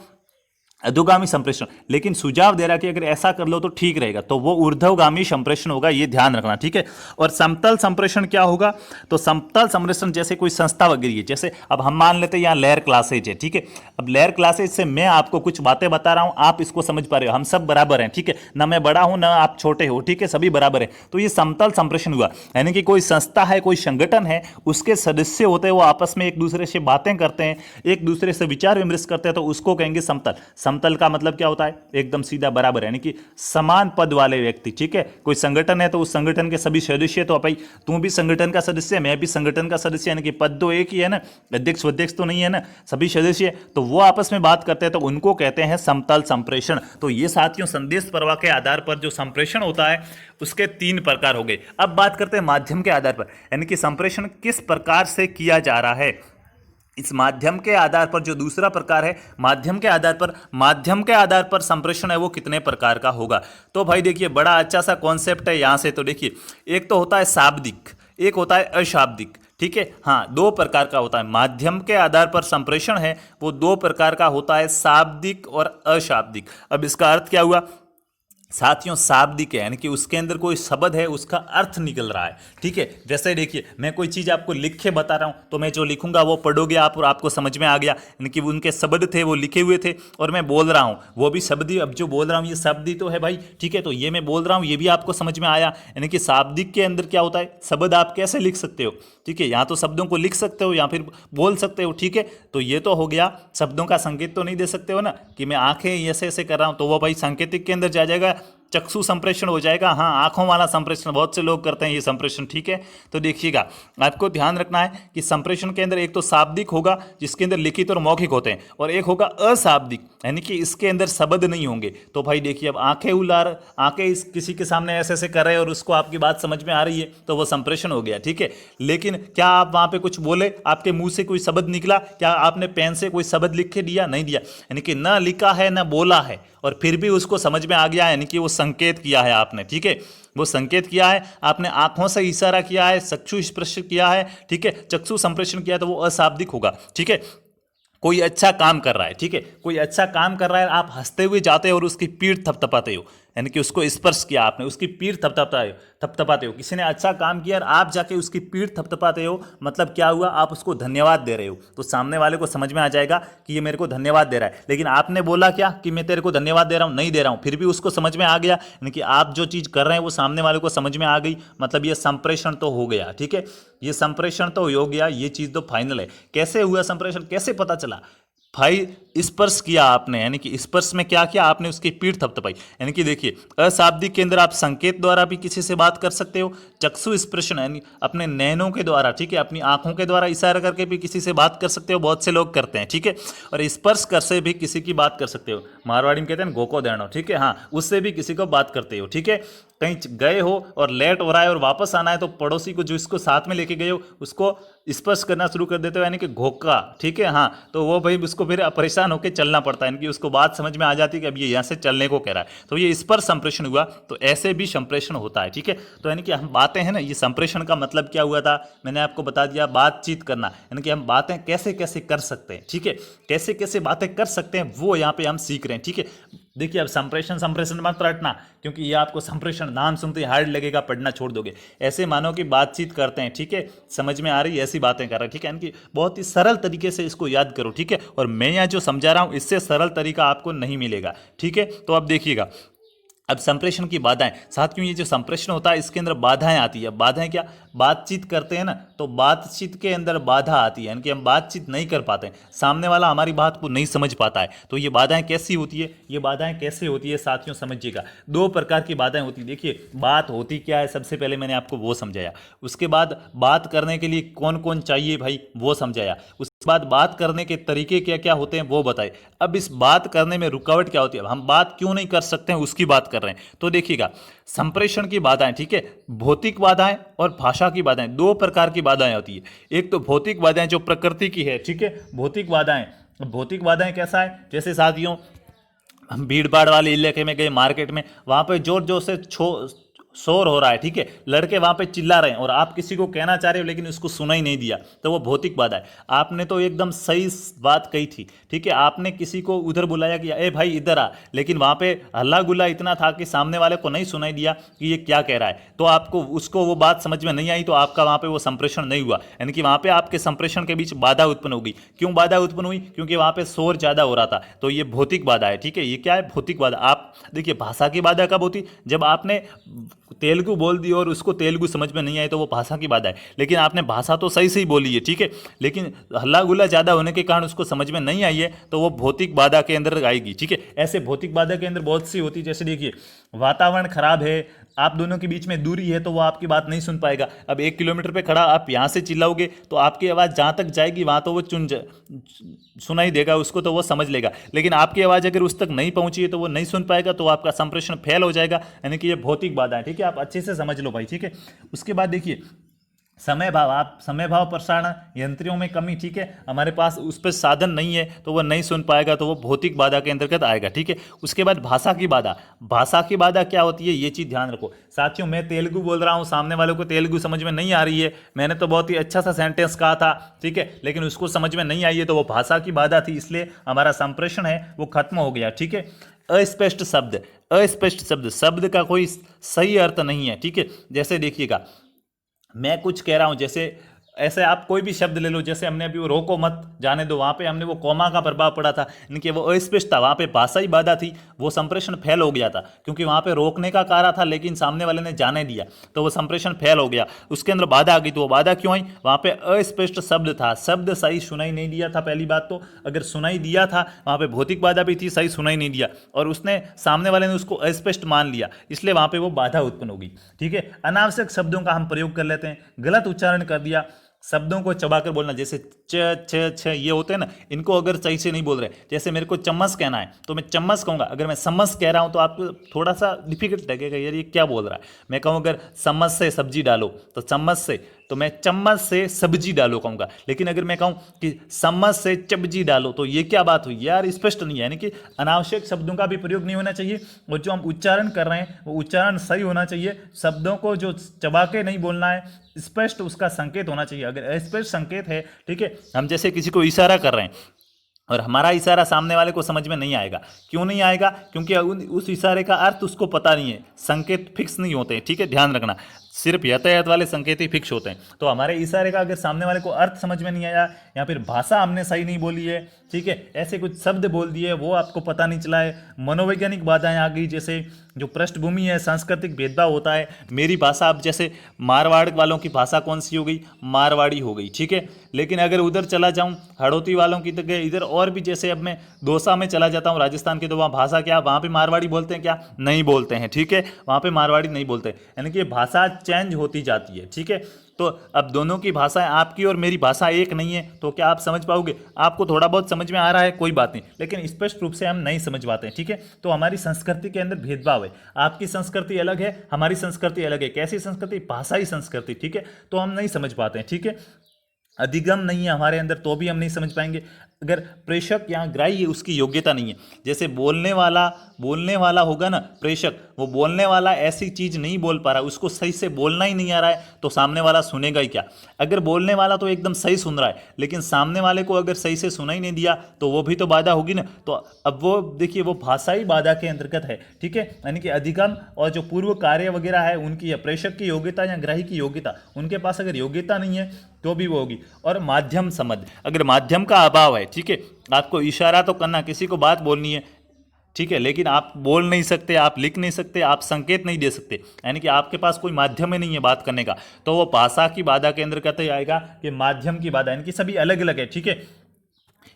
अधोगामी संप्रेषण। लेकिन सुझाव दे रहा कि अगर ऐसा कर लो तो ठीक रहेगा, तो वो ऊर्ध्वगामी संप्रेषण होगा, ये ध्यान रखना, ठीक है। और समतल संप्रेषण क्या होगा? तो समतल संप्रेषण जैसे कोई संस्था वगैरह है, जैसे अब हम मान लेते हैं यहाँ लेयर क्लासेज है, ठीक है। अब लेयर क्लासेज से मैं आपको कुछ बातें बता रहा हूँ, आप इसको समझ पा रहे हो, हम सब बराबर हैं, ठीक है, ना मैं बड़ा हूँ ना आप छोटे हो, ठीक है, सभी बराबर है। तो ये समतल संप्रेषण हुआ, यानी कि कोई संस्था है, कोई संगठन है, उसके सदस्य होते हैं, वो आपस में एक दूसरे से बातें करते हैं, एक दूसरे से विचार विमर्श करते हैं, तो उसको कहेंगे समतल। समतल का मतलब क्या होता है? एकदम सीधा, बराबर, यानी कि समान पद वाले व्यक्ति, ठीक है। कोई संगठन है तो उस संगठन के सभी सदस्य, तो भाई तू भी संगठन का सदस्य है, मैं भी संगठन का सदस्य, यानी कि पद तो एक ही है ना, अध्यक्ष अध्यक्ष तो नहीं है ना, सभी सदस्य, तो वो आपस में बात करते हैं, तो उनको कहते हैं समतल संप्रेषण। तो ये साथियों, संदेश प्रवाह के आधार पर जो संप्रेषण होता है उसके 3 प्रकार हो गए। अब बात करते हैं माध्यम के आधार पर, यानी कि संप्रेषण किस प्रकार से किया जा रहा है। इस माध्यम के आधार पर जो दूसरा प्रकार है, माध्यम के आधार पर संप्रेषण है वो कितने प्रकार का होगा। तो भाई देखिए, बड़ा अच्छा सा कॉन्सेप्ट है यहाँ से। तो देखिए, एक तो होता है शाब्दिक, एक होता है अशाब्दिक, ठीक है। हाँ, 2 प्रकार का होता है। माध्यम के आधार पर संप्रेषण है वो 2 प्रकार का होता है, शाब्दिक और अशाब्दिक। अब इसका अर्थ क्या हुआ? साथियों, शाब्दिक है, यानी कि उसके अंदर कोई शब्द है, उसका अर्थ निकल रहा है, ठीक है। जैसे देखिए, मैं कोई चीज़ आपको लिख के बता रहा हूँ, तो मैं जो लिखूंगा वो पढ़ोगे आप और आपको समझ में आ गया, यानी कि उनके शब्द थे, वो लिखे हुए थे, और मैं बोल रहा हूँ, वो भी शब्द ही, अब जो बोल रहा हूँ ये शब्द ही तो है भाई, ठीक है। तो ये मैं बोल रहा हूँ, ये भी आपको समझ में आया, यानी कि शाब्दिक के अंदर क्या होता है? शब्द आप कैसे लिख सकते हो, ठीक है, या तो शब्दों को लिख सकते हो या फिर बोल सकते हो, ठीक है। तो ये तो हो गया, शब्दों का संकेत तो नहीं दे सकते हो ना, कि मैं आंखें ऐसे ऐसे कर रहा हूँ, तो वो भाई सांकेतिक के अंदर जाएगा, चक्षु संप्रेषण हो जाएगा। हाँ, आंखों वाला संप्रेषण बहुत से लोग करते हैं ये संप्रेषण, ठीक है। तो देखिएगा, आपको ध्यान रखना है कि संप्रेषण के अंदर एक तो शाब्दिक होगा जिसके अंदर लिखित और मौखिक होते हैं, और एक होगा अशाब्दिक, यानी कि इसके अंदर शब्द नहीं होंगे। तो भाई देखिए, अब आंखें किसी के सामने ऐसे ऐसे कर रहे हैं और उसको आपकी बात समझ में आ रही है, तो वो संप्रेषण हो गया, ठीक है। लेकिन क्या आप वहां पे कुछ बोले, आपके मुंह से कोई शब्द निकला, क्या आपने पेन से कोई शब्द लिख के दिया? नहीं दिया, यानी कि न लिखा है न बोला है, और फिर भी उसको समझ में आ गया, यानी कि वो संकेत किया है आपने, ठीक है, वो संकेत किया है, आपने आंखों से इशारा किया है, चक्षु स्पर्श किया है, ठीक है, चक्षु संप्रेषण किया है, तो वो अशाब्दिक होगा, ठीक है। कोई अच्छा काम कर रहा है, ठीक है, कोई अच्छा काम कर रहा है, आप हंसते हुए जाते हो और उसकी पीठ थपथपाते हो, यानी कि उसको स्पर्श किया आपने, उसकी पीठ थपथपाते हो। किसी ने अच्छा काम किया और आप जाके उसकी पीठ थपथपाते हो, मतलब क्या हुआ, आप उसको धन्यवाद दे रहे हो। तो सामने वाले को समझ में आ जाएगा कि ये मेरे को धन्यवाद दे रहा है। लेकिन आपने बोला क्या कि मैं तेरे को धन्यवाद दे रहा हूँ, नहीं दे रहा हूँ, फिर भी उसको समझ में आ गया, यानी कि आप जो चीज़ कर रहे हैं वो सामने वाले को समझ में आ गई, मतलब ये संप्रेषण तो हो गया, ठीक है, ये संप्रेषण तो हो गया, ये चीज़ तो फाइनल है। कैसे हुआ संप्रेषण, कैसे पता चला भाई, स्पर्श किया आपने, यानी कि स्पर्श में क्या किया आपने, उसकी पीठ थपथपाई, यानी कि देखिए अशाब्दिक के अंदर आप संकेत द्वारा भी किसी से बात कर सकते हो, चक्षु स्पर्शन यानी अपने नैनों के द्वारा, ठीक है, अपनी आंखों के द्वारा इशारा करके भी किसी से बात कर सकते हो, बहुत से लोग करते हैं, ठीक है, और स्पर्श कर से भी किसी की बात कर सकते हो, मारवाड़ी में कहते हैं गोको देनो, ठीक है, हाँ, उससे भी किसी को बात करते हो, ठीक है। कहीं गए हो और लेट हो रहा है और वापस आना है, तो पड़ोसी को जो इसको साथ में लेके गए हो उसको स्पर्श करना शुरू कर देते हो, यानी कि घोका, ठीक है, हाँ, तो वो भाई उसको फिर परेशान होकर चलना पड़ता है, यानी कि उसको बात समझ में आ जाती है कि अब ये यहाँ से चलने को कह रहा है, तो ये स्पर्श संप्रेषण हुआ। तो ऐसे भी संप्रेषण होता है, ठीक है। तो यानी कि हम बातें हैं ना, ये संप्रेषण का मतलब क्या हुआ था, मैंने आपको बता दिया, बातचीत करना, यानी कि हम बातें कैसे कैसे कर सकते हैं, ठीक है, कैसे कैसे बातें कर सकते हैं वो यहाँ पे हम सीख रहे हैं, ठीक है। देखिए अब संप्रेषण संप्रेषण मत रटना, क्योंकि ये आपको संप्रेषण नाम सुनते ही हार्ड लगेगा, पढ़ना छोड़ दोगे। ऐसे मानो कि बातचीत करते हैं, ठीक है, समझ में आ रही है, ऐसी बातें कर रहे हैं, ठीक है, यानी कि बहुत ही सरल तरीके से इसको याद करो, ठीक है। और मैं यहाँ जो समझा रहा हूँ इससे सरल तरीका आपको नहीं मिलेगा, ठीक है। तो अब देखिएगा, अब संप्रेषण की बाधाएं, साथियों ये जो संप्रेषण होता है इसके अंदर बाधाएं आती है। बाधाएं क्या, बातचीत करते हैं ना, तो बातचीत के अंदर बाधा आती है, यानी कि हम बातचीत नहीं कर पाते, सामने वाला हमारी बात को नहीं समझ पाता है। तो ये बाधाएं कैसी होती है, ये बाधाएं कैसे होती है साथियों, समझिएगा। दो प्रकार की बाधाएं होती है। देखिए बात होती क्या है, सबसे पहले मैंने आपको वो समझाया, उसके बाद बात करने के लिए कौन कौन चाहिए भाई वो समझाया, उसके बाद बात करने के तरीके क्या क्या होते हैं वो बताए। अब इस बात करने में रुकावट क्या होती है, हम बात क्यों नहीं कर सकते हैं उसकी बात कर रहे हैं। तो देखिएगा संप्रेषण की बाधाएं, ठीक है, भौतिक बाधाएं और भाषा की बाधाएं, दो प्रकार की बाधाएं होती है। एक तो भौतिक बाधाएं जो प्रकृति की है, ठीक है, भौतिक बाधाएं। भौतिक बाधाएं कैसा है, जैसे साथियों हम भीड़ भाड़ वाले इलाके में गए, मार्केट में, वहां पे जोर जोर से शोर हो रहा है, ठीक है, लड़के वहां पे चिल्ला रहे हैं और आप किसी को कहना चाह रहे हो लेकिन उसको सुना ही नहीं दिया, तो वो भौतिक बाधा है। आपने तो एकदम सही बात कही थी, ठीक है, आपने किसी को उधर बुलाया कि ए भाई इधर आ, लेकिन वहां पे हल्ला गुल्ला इतना था कि सामने वाले को नहीं सुनाई दिया कि ये क्या कह रहा है, तो आपको उसको वो बात समझ में नहीं आई, तो आपका वहां पे वो संप्रेषण नहीं हुआ, यानी कि वहां पे आपके संप्रेषण के बीच बाधा उत्पन्न होगी। क्यों बाधा उत्पन्न हुई, क्योंकि वहां पे शोर ज्यादा हो रहा था, तो ये भौतिक बाधा है, ठीक है। ये क्या है, भौतिक बाधा। आप देखिए भाषा की बाधा कब होती, जब आपने तेलुगु बोल दी और उसको तेलुगु समझ में नहीं आई, तो वो भाषा की बाधा है। लेकिन आपने भाषा तो सही सही बोली है, ठीक है, लेकिन हल्ला गुल्ला ज़्यादा होने के कारण उसको समझ में नहीं आई है, तो वो भौतिक बाधा के अंदर आएगी, ठीक है। ऐसे भौतिक बाधा के अंदर बहुत सी होती है, जैसे देखिए वातावरण खराब है, आप दोनों के बीच में दूरी है, तो वो आपकी बात नहीं सुन पाएगा। अब 1 किलोमीटर पे खड़ा आप यहाँ से चिल्लाओगे तो आपकी आवाज़ जहाँ तक जाएगी वहाँ तो वो सुनाई देगा उसको, तो वो समझ लेगा, लेकिन आपकी आवाज़ अगर उस तक नहीं पहुँची है तो वो नहीं सुन पाएगा, तो आपका संप्रेषण फेल हो जाएगा, यानी कि ये भौतिक बाधा है, ठीक है। आप अच्छे से समझ लो भाई, ठीक है। उसके बाद देखिए समय भाव, आप समय भाव प्रसारण यंत्रों में कमी, ठीक है, हमारे पास उस पर साधन नहीं है तो वो नहीं सुन पाएगा, तो वो भौतिक बाधा के अंतर्गत आएगा, ठीक है। उसके बाद भाषा की बाधा। भाषा की बाधा क्या होती है, ये चीज़ ध्यान रखो साथियों। मैं तेलुगु बोल रहा हूँ, सामने वालों को तेलुगु समझ में नहीं आ रही है, मैंने तो बहुत ही अच्छा सा सेंटेंस कहा था, ठीक है, लेकिन उसको समझ में नहीं आई है, तो वो भाषा की बाधा थी, इसलिए हमारा संप्रेषण है वो खत्म हो गया, ठीक है। अस्पष्ट शब्द, अस्पष्ट शब्द, शब्द का कोई सही अर्थ नहीं है, ठीक है। जैसे देखिएगा मैं कुछ कह रहा हूं, जैसे ऐसे आप कोई भी शब्द ले लो, जैसे हमने अभी वो रोको मत जाने दो, वहाँ पे हमने वो कॉमा का प्रभाव पड़ा था, यानी कि वो अस्पष्ट था, वहाँ पे भाषा ही बाधा थी, वो संप्रेषण फेल हो गया था, क्योंकि वहाँ पे रोकने का कार्य था लेकिन सामने वाले ने जाने दिया, तो वो संप्रेषण फेल हो गया, उसके अंदर बाधा आ गई। तो वो बाधा क्यों आई, वहाँ पे अस्पष्ट शब्द था, शब्द सही सुनाई नहीं दिया था। पहली बात तो अगर सुनाई दिया था वहाँ पे भौतिक बाधा भी थी, सही सुनाई नहीं दिया, और उसने सामने वाले ने उसको अस्पष्ट मान लिया, इसलिए वहाँ पे वो बाधा उत्पन्न होगी, ठीक है। अनावश्यक शब्दों का हम प्रयोग कर लेते हैं, गलत उच्चारण कर दिया, शब्दों को चबाकर बोलना, जैसे च छ छ ये होते हैं ना, इनको अगर सही से नहीं बोल रहे, जैसे मेरे को चम्मच कहना है तो मैं चम्मच कहूँगा, अगर मैं चम्मच कह रहा हूँ तो आपको थोड़ा सा डिफिकल्ट लगेगा, यार ये क्या बोल रहा है। मैं कहूँ अगर चम्मच से सब्जी डालो तो चम्मच से, तो मैं चम्मच से सब्जी डालो कहूँगा। लेकिन अगर मैं कहूँ कि चम्मच से सब्जी डालो तो ये क्या बात हुई यार, स्पष्ट नहीं है। यानी कि अनावश्यक शब्दों का भी प्रयोग नहीं होना चाहिए और जो हम उच्चारण कर रहे हैं वो उच्चारण सही होना चाहिए। शब्दों को जो चबा के नहीं बोलना है, स्पष्ट उसका संकेत होना चाहिए। अगर अस्पष्ट संकेत है, ठीक है, हम जैसे किसी को इशारा कर रहे हैं और हमारा इशारा सामने वाले को समझ में नहीं आएगा। क्यों नहीं आएगा? क्योंकि उस इशारे का अर्थ उसको पता नहीं है, संकेत फिक्स नहीं होते हैं, ठीक है, ध्यान रखना। सिर्फ यातायात वाले संकेत ही फिक्स होते हैं। तो हमारे इशारे का अगर सामने वाले को अर्थ समझ में नहीं आया या फिर भाषा हमने सही नहीं बोली है, ठीक है, ऐसे कुछ शब्द बोल दिए वो आपको पता नहीं चला है, मनोवैज्ञानिक बाधाएं आ गई, जैसे जो पृष्ठभूमि है सांस्कृतिक भेदभाव होता है। मेरी भाषा, अब जैसे मारवाड़ वालों की भाषा कौन सी हो गई? मारवाड़ी हो गई, ठीक है। लेकिन अगर उधर चला जाऊं हड़ौती वालों की जगह इधर और भी, जैसे अब मैं दौसा में चला जाता हूं राजस्थान के, तो वहाँ भाषा क्या, वहाँ पे मारवाड़ी बोलते हैं क्या? नहीं बोलते हैं, ठीक है, वहाँ पे मारवाड़ी नहीं बोलते। यानी कि भाषा चेंज होती जाती है, ठीक है। तो अब दोनों की भाषाएं, आपकी और मेरी भाषा एक नहीं है, तो क्या आप समझ पाओगे? आपको थोड़ा बहुत समझ में आ रहा है, कोई बात नहीं, लेकिन स्पष्ट रूप से हम नहीं समझ पाते हैं, ठीक है। तो हमारी संस्कृति के अंदर भेदभाव है। आपकी संस्कृति अलग है, हमारी संस्कृति अलग है। कैसी संस्कृति? भाषाई संस्कृति, ठीक है। तो हम नहीं समझ पाते हैं, ठीक है। अधिगम नहीं है हमारे अंदर तो भी हम नहीं समझ पाएंगे। अगर प्रेषक या ग्राह्य उसकी योग्यता नहीं है, जैसे बोलने वाला होगा ना प्रेषक, वो बोलने वाला ऐसी चीज नहीं बोल पा रहा, उसको सही से बोलना ही नहीं आ रहा है, तो सामने वाला सुनेगा ही क्या? अगर बोलने वाला तो एकदम सही सुन रहा है, लेकिन सामने वाले को अगर सही से सुना ही नहीं दिया तो वो भी तो बाधा होगी ना। तो अब वो देखिए, वो भाषाई बाधा के अंतर्गत है, ठीक है। यानी कि अधिगम और जो पूर्व कार्य वगैरह है उनकी, या प्रेषक की योग्यता या ग्राही की योग्यता, उनके पास अगर योग्यता नहीं है तो भी वो होगी। और माध्यम समझ, अगर माध्यम का अभाव है, ठीक है, आपको इशारा तो करना, किसी को बात बोलनी है, ठीक है, लेकिन आप बोल नहीं सकते, आप लिख नहीं सकते, आप संकेत नहीं दे सकते, यानी कि आपके पास कोई माध्यम ही नहीं है बात करने का, तो वो भाषा की बाधा के अंदर कहते आएगा कि माध्यम की बाधा, यानी कि सभी अलग अलग है, ठीक है।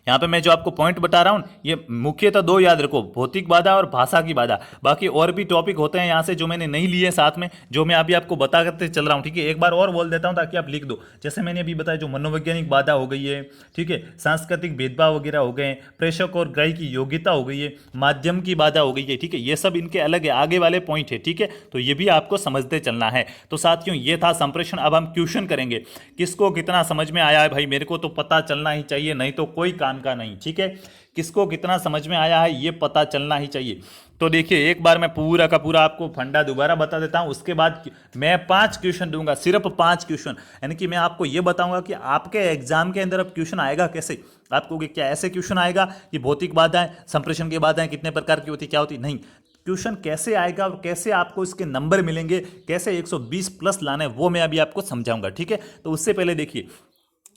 यहाँ पे मैं जो आपको पॉइंट बता रहा हूँ ये मुख्यतः दो याद रखो, भौतिक बाधा और भाषा की बाधा। बाकी और भी टॉपिक होते हैं यहाँ से जो मैंने नहीं लिए साथ में, जो मैं अभी आपको बता करते चल रहा हूँ, ठीक है। एक बार और बोल देता हूँ ताकि आप लिख दो। जैसे मैंने अभी बताया, जो मनोवैज्ञानिक बाधा हो गई है, ठीक है, सांस्कृतिक भेदभाव वगैरह हो गए, प्रेषक और ग्राही की योग्यता हो गई है, माध्यम की बाधा हो गई है, ठीक है, ये सब इनके अलग है, आगे वाले पॉइंट है, ठीक है। तो ये भी आपको समझते चलना है। तो साथियों ये था संप्रेषण। अब हम क्वेश्चन करेंगे, किसको कितना समझ में आया है भाई, मेरे को तो पता चलना ही चाहिए, नहीं तो कोई काम का नहीं, ठीक है। किसको कितना समझ में आया है ये पता चलना ही चाहिए। तो देखिए, एक बार मैं पूरा का पूरा आपको फंडा दोबारा बता देता हूं, उसके बाद मैं 5 क्वेश्चन दूंगा, सिर्फ 5 क्वेश्चन। यानी कि मैं आपको ये बताऊंगा कि आपके एग्जाम के अंदर अब क्वेश्चन आएगा कैसे। आपको क्या ऐसे क्वेश्चन आएगा कि भौतिक बाधाएं, संप्रेषण की बाधाएं कितने प्रकार की होती, क्या होती? नहीं, क्वेश्चन कैसे आएगा और कैसे आपको इसके नंबर मिलेंगे, कैसे 120 प्लस लाने, वो मैं अभी आपको समझाऊंगा, ठीक है। तो उससे पहले देखिए,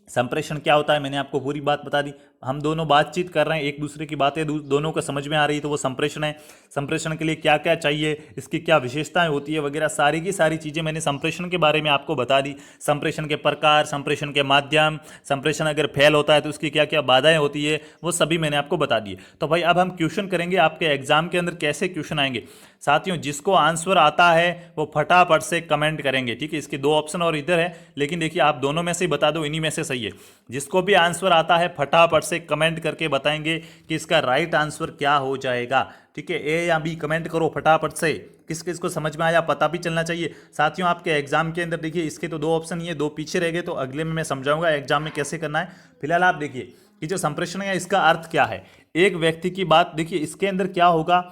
संप्रेषण क्या होता है, मैंने आपको पूरी बात बता दी। हम दोनों बातचीत कर रहे हैं, एक दूसरे की बातें दोनों को समझ में आ रही है, तो वो संप्रेषण है। संप्रेषण के लिए क्या क्या चाहिए, इसकी क्या विशेषताएं होती है वगैरह, सारी की सारी चीज़ें मैंने संप्रेषण के बारे में आपको बता दी। संप्रेषण के प्रकार, संप्रेषण के माध्यम, संप्रेषण अगर फेल होता है तो उसकी क्या क्या बाधाएं होती है, वो सभी मैंने आपको बता दिए। तो भाई अब हम क्वेश्चन करेंगे, आपके एग्जाम के अंदर कैसे क्वेश्चन आएंगे। साथियों जिसको आंसर आता है वो फटाफट से कमेंट करेंगे, ठीक है। इसके 2 ऑप्शन और इधर है, लेकिन देखिए आप दोनों में से बता दो, इन्हीं में से सही है। जिसको भी आंसर आता है फटाफट से कमेंट करके बताएंगे कि इसका राइट आंसर क्या हो जाएगा, ठीक है। ए या बी कमेंट करो फटाफट से, किस किस को समझ में आया पता भी चलना चाहिए। साथियों आपके एग्जाम के अंदर देखिए, इसके तो 2 ऑप्शन, ये 2 पीछे रह गए, तो अगले में मैं समझाऊंगा एग्जाम में कैसे करना है। फिलहाल आप देखिए कि जो संप्रेषण है इसका अर्थ क्या है। एक व्यक्ति की बात, देखिए इसके अंदर क्या होगा,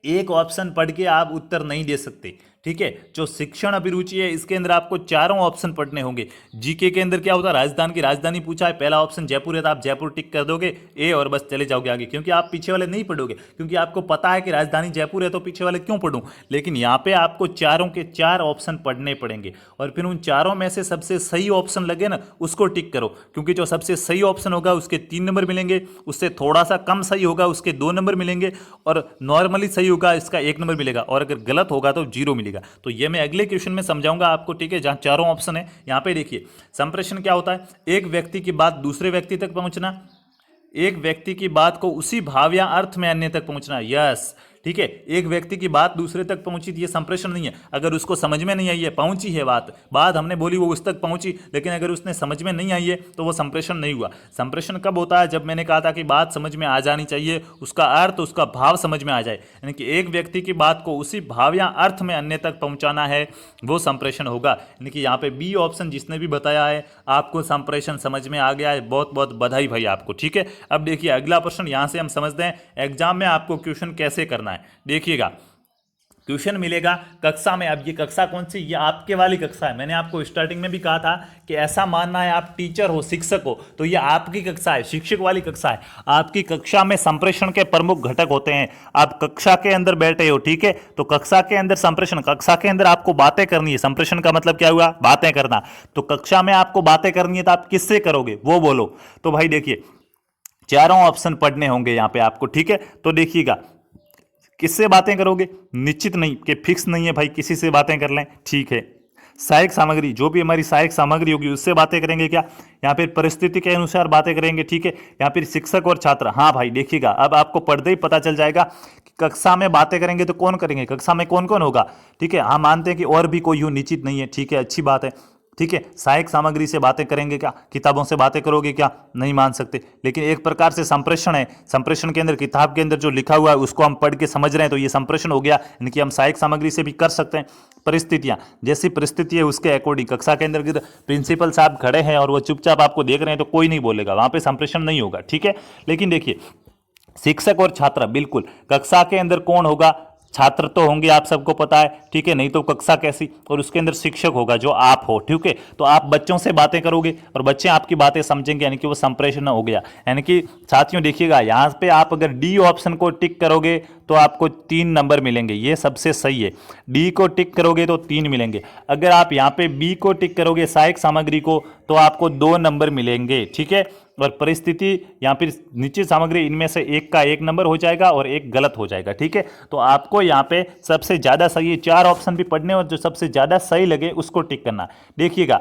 एक ऑप्शन पढ़ के आप उत्तर नहीं दे सकते, ठीक है। जो शिक्षण अभिरुचि है इसके अंदर आपको चारों ऑप्शन पढ़ने होंगे। जीके के अंदर क्या होता है, राजस्थान की राजधानी पूछा है, पहला ऑप्शन जयपुर है, तो आप जयपुर टिक कर दोगे ए और बस चले जाओगे आगे, क्योंकि आप पीछे वाले नहीं पढ़ोगे, क्योंकि आपको पता है कि राजधानी जयपुर है, तो पीछे वाले क्यों पढ़ूं। लेकिन यहाँ पे आपको चारों के 4 ऑप्शन पढ़ने पड़ेंगे, और फिर उन चारों में से सबसे सही ऑप्शन लगे ना उसको टिक करो, क्योंकि जो सबसे सही ऑप्शन होगा उसके 3 नंबर मिलेंगे, उससे थोड़ा सा कम सही होगा उसके 2 नंबर मिलेंगे, और नॉर्मली सही होगा इसका 1 नंबर मिलेगा, और अगर गलत होगा तो 0 मिलेगा। तो ये मैं अगले क्वेश्चन में समझाऊंगा आपको, ठीक है, जहां चारों ऑप्शन है। यहां पे देखिए संप्रेषण क्या होता है, एक व्यक्ति की बात दूसरे व्यक्ति तक पहुंचना, एक व्यक्ति की बात को उसी भाव या अर्थ में अन्य तक पहुंचना, यस, ठीक है। एक व्यक्ति की बात दूसरे तक पहुंची तो ये संप्रेषण नहीं है। अगर उसको समझ में नहीं आई है, पहुंची है बात हमने बोली वो उस तक पहुंची, लेकिन अगर उसने समझ में नहीं आई है तो वो संप्रेषण नहीं हुआ। संप्रेषण कब होता है? जब मैंने कहा था कि बात समझ में आ जानी चाहिए, उसका अर्थ उसका भाव समझ में आ जाए, यानी कि एक व्यक्ति की बात को उसी भाव या अर्थ में अन्य तक पहुंचाना है, वो संप्रेषण होगा। यानी कि यहाँ पे बी ऑप्शन जिसने भी बताया है आपको संप्रेषण समझ में आ गया है, बहुत बहुत बधाई भाई आपको, ठीक है। अब देखिए अगला प्रश्न, यहाँ से हम समझते हैं एग्जाम में आपको क्वेश्चन कैसे करना है। देखिएगा क्वेश्चन मिलेगा कक्षा में। अब ये कक्षा कौन सी? ये आपके वाली कक्षा है। मैंने आपको स्टार्टिंग में भी कहा था कि ऐसा मानना है आप टीचर हो, शिक्षक हो, तो ये आपकी कक्षा है, शिक्षक वाली कक्षा है। आपकी कक्षा में संप्रेषण के प्रमुख घटक होते हैं। आप कक्षा के अंदर बैठे हो, ठीक है, तो कक्षा के अंदर संप्रेषण, कक्षा के अंदर आपको बातें करनी है। संप्रेषण का मतलब क्या हुआ? बातें करना। तो कक्षा में आपको बातें करनी है तो आप किससे करोगे वो बोलो। तो भाई देखिए चारों ऑप्शन पढ़ने होंगे यहाँ पे आपको, ठीक है। तो देखिएगा किससे बातें करोगे? निश्चित नहीं कि फिक्स नहीं है भाई किसी से बातें कर लें, ठीक है। सहायक सामग्री, जो भी हमारी सहायक सामग्री होगी उससे बातें करेंगे क्या? यहाँ फिर परिस्थिति के अनुसार बातें करेंगे, ठीक है। यहाँ फिर शिक्षक और छात्र, हाँ भाई देखिएगा अब आपको पढ़ते ही पता चल जाएगा कि कक्षा में बातें करेंगे तो कौन करेंगे, कक्षा में कौन कौन होगा, ठीक है। हम मानते हैं कि और भी कोई यूँ निश्चित नहीं है, ठीक है, अच्छी बात है, ठीक है। सहायक सामग्री से बातें करेंगे क्या? किताबों से बातें करोगे क्या? नहीं मान सकते। लेकिन एक प्रकार से संप्रेषण है, संप्रेषण के अंदर किताब के अंदर जो लिखा हुआ है उसको हम पढ़ के समझ रहे हैं, तो ये संप्रेषण हो गया। यानी कि हम सहायक सामग्री से भी कर सकते हैं। परिस्थितियां, जैसी परिस्थिति है उसके अकॉर्डिंग, कक्षा के अंदर प्रिंसिपल साहब खड़े हैं और वो चुपचाप आपको देख रहे हैं तो कोई नहीं बोलेगा, वहां पर संप्रेषण नहीं होगा, ठीक है। लेकिन देखिए शिक्षक और छात्र, बिल्कुल कक्षा के अंदर कौन होगा? छात्र तो होंगे, आप सबको पता है, ठीक है, नहीं तो कक्षा कैसी? और उसके अंदर शिक्षक होगा जो आप हो, ठीक है। तो आप बच्चों से बातें करोगे और बच्चे आपकी बातें समझेंगे, यानी कि वो संप्रेषण हो गया। यानी कि साथियों देखिएगा यहाँ पे आप अगर डी ऑप्शन को टिक करोगे तो आपको 3 नंबर मिलेंगे, ये सबसे सही है। डी को टिक करोगे तो 3 मिलेंगे। अगर आप यहाँ पे बी को टिक करोगे सहायक सामग्री को तो आपको 2 नंबर मिलेंगे, ठीक है। और परिस्थिति या फिर निश्चित सामग्री, इनमें से एक का 1 नंबर हो जाएगा और एक गलत हो जाएगा, ठीक है। तो आपको यहाँ पे सबसे ज़्यादा सही 4 ऑप्शन भी पढ़ने और जो सबसे ज़्यादा सही लगे उसको टिक करना। देखिएगा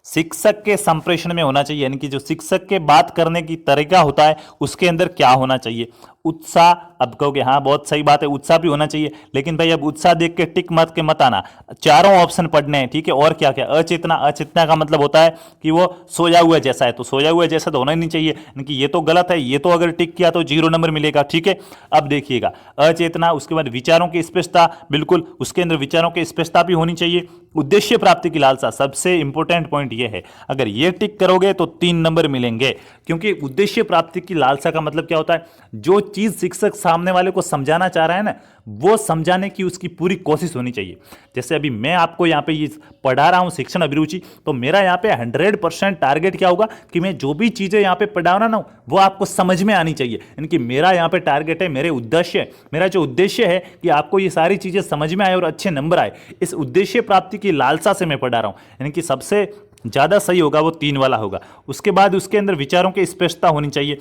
शिक्षक के संप्रेषण में होना चाहिए, यानी कि जो शिक्षक के बात करने की तरीका होता है उसके अंदर क्या होना चाहिए? उत्साह। अब कहोगे हाँ बहुत सही बात है, उत्साह भी होना चाहिए, लेकिन भाई अब उत्साह देख के टिक मत के मत आना, चारों ऑप्शन पढ़ने हैं, ठीक है। और क्या क्या? अचेतना, अचेतना का मतलब होता है कि वो सोया हुआ जैसा है, तो सोया हुआ जैसा तो होना ही नहीं चाहिए, यानी कि ये तो गलत है, ये तो अगर टिक किया तो 0 नंबर मिलेगा, ठीक है। अब देखिएगा अचेतना, उसके बाद विचारों की स्पष्टता, बिल्कुल उसके अंदर विचारों की स्पष्टता भी होनी चाहिए। उद्देश्य प्राप्ति की लालसा, सबसे इंपॉर्टेंट पॉइंट ये है, अगर ये टिक करोगे तो 3 नंबर मिलेंगे, क्योंकि उद्देश्य प्राप्ति की लालसा का मतलब क्या होता है? जो चीज शिक्षक सामने वाले को समझाना चाह रहा है ना, वो समझाने की उसकी पूरी कोशिश होनी चाहिए। जैसे अभी मैं आपको यहाँ पे ये पढ़ा रहा हूँ शिक्षण अभिरुचि, तो मेरा यहाँ पे 100% टारगेट क्या होगा कि मैं जो भी चीजें यहाँ पे पढ़ा रहा ना वो आपको समझ में आनी चाहिए। यानी कि मेरा यहाँ पे टारगेट है, मेरे उद्देश्य, मेरा जो उद्देश्य है कि आपको ये सारी चीजें समझ में आए और अच्छे नंबर आए, इस उद्देश्य प्राप्ति की लालसा से मैं पढ़ा रहा हूँ। यानी कि सबसे ज़्यादा सही होगा वो 3 वाला होगा। उसके बाद उसके अंदर विचारों की स्पष्टता होनी चाहिए,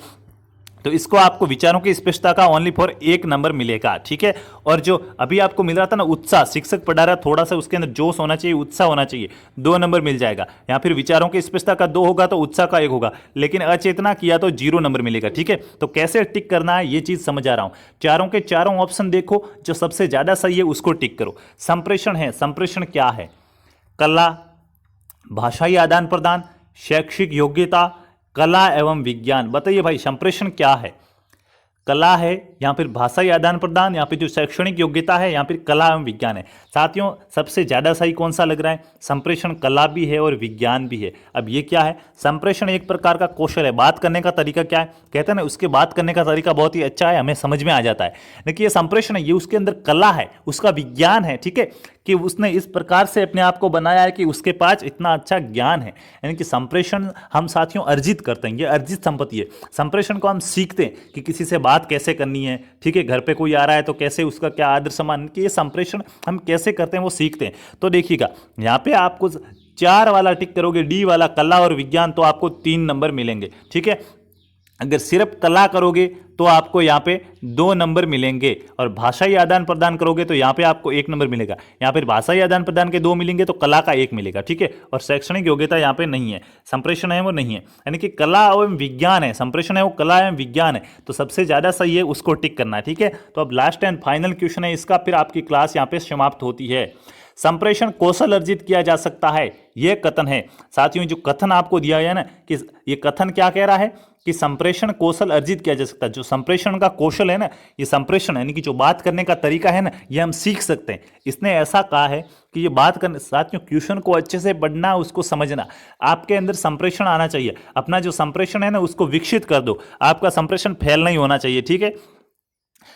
तो इसको आपको विचारों की स्पष्टता का ओनली फॉर 1 नंबर मिलेगा, ठीक है। और जो अभी आपको मिल रहा था ना उत्साह, शिक्षक पढ़ा रहा, थोड़ा सा उसके अंदर जोश होना चाहिए, उत्साह होना चाहिए, 2 नंबर मिल जाएगा। या फिर विचारों की स्पष्टता का 2 होगा तो उत्साह का 1 होगा, लेकिन अचेतना किया तो 0 नंबर मिलेगा, ठीक है। तो कैसे टिक करना है ये चीज समझ आ रहा हूं। चारों के चारों ऑप्शन देखो, जो सबसे ज्यादा सही है उसको टिक करो। संप्रेषण है, संप्रेषण क्या है? कला, भाषाई आदान प्रदान, शैक्षिक योग्यता, कला एवं विज्ञान। बताइए भाई संप्रेषण क्या है? कला है, यहाँ फिर भाषाई आदान प्रदान, यहाँ पे जो शैक्षणिक योग्यता है, यहाँ फिर कला एवं विज्ञान है। साथियों सबसे ज़्यादा सही कौन सा लग रहा है? संप्रेषण कला भी है और विज्ञान भी है। अब ये क्या है? संप्रेषण एक प्रकार का कौशल है, बात करने का तरीका क्या है, कहते हैं ना उसके बात करने का तरीका बहुत ही अच्छा है, हमें समझ में आ जाता है। लेकिन ये संप्रेषण है, ये उसके अंदर कला है, उसका विज्ञान है, ठीक है, कि उसने इस प्रकार से अपने आप को बनाया है कि उसके पास इतना अच्छा ज्ञान है। यानी कि संप्रेषण हम साथियों अर्जित करते हैं, ये अर्जित संपत्ति है। संप्रेषण को हम सीखते हैं कि किसी से बात कैसे करनी है, ठीक है, घर पे कोई आ रहा है तो कैसे उसका क्या आदर सम्मान, कि ये संप्रेषण हम कैसे करते हैं वो सीखते हैं। तो देखिएगा यहाँ पे आपको 4 वाला टिक करोगे, डी वाला कला और विज्ञान, तो आपको 3 नंबर मिलेंगे, ठीक है। अगर सिर्फ कला करोगे तो आपको यहाँ पे 2 नंबर मिलेंगे, और भाषाई आदान प्रदान करोगे तो यहाँ पे आपको 1 नंबर मिलेगा। यहाँ पे भाषाई आदान प्रदान के 2 मिलेंगे तो कला का 1 मिलेगा, ठीक है। और शैक्षणिक योग्यता यहाँ पे नहीं है, संप्रेषण है वो नहीं है, यानी कि कला एवं विज्ञान है, संप्रेषण है वो कला एवं विज्ञान है, तो सबसे ज्यादा सही है उसको टिक करना है, ठीक है। तो अब लास्ट एंड फाइनल क्वेश्चन है इसका, फिर आपकी क्लास यहाँ पे समाप्त होती है। संप्रेषण कौशल अर्जित किया जा सकता है, यह कथन है। साथियों जो कथन आपको दिया गया है ना, कि ये कथन क्या कह रहा है कि संप्रेषण कौशल अर्जित किया जा सकता है। जो संप्रेषण का कौशल है ना, ये संप्रेषण यानी कि जो बात करने का तरीका है ना, ये हम सीख सकते हैं। इसने ऐसा कहा है कि ये बात करने, साथियों क्वेश्चन को अच्छे से पढ़ना, उसको समझना, आपके अंदर संप्रेषण आना चाहिए। अपना जो संप्रेषण है ना उसको विकसित कर दो, आपका संप्रेषण फेल नहीं होना चाहिए, ठीक है।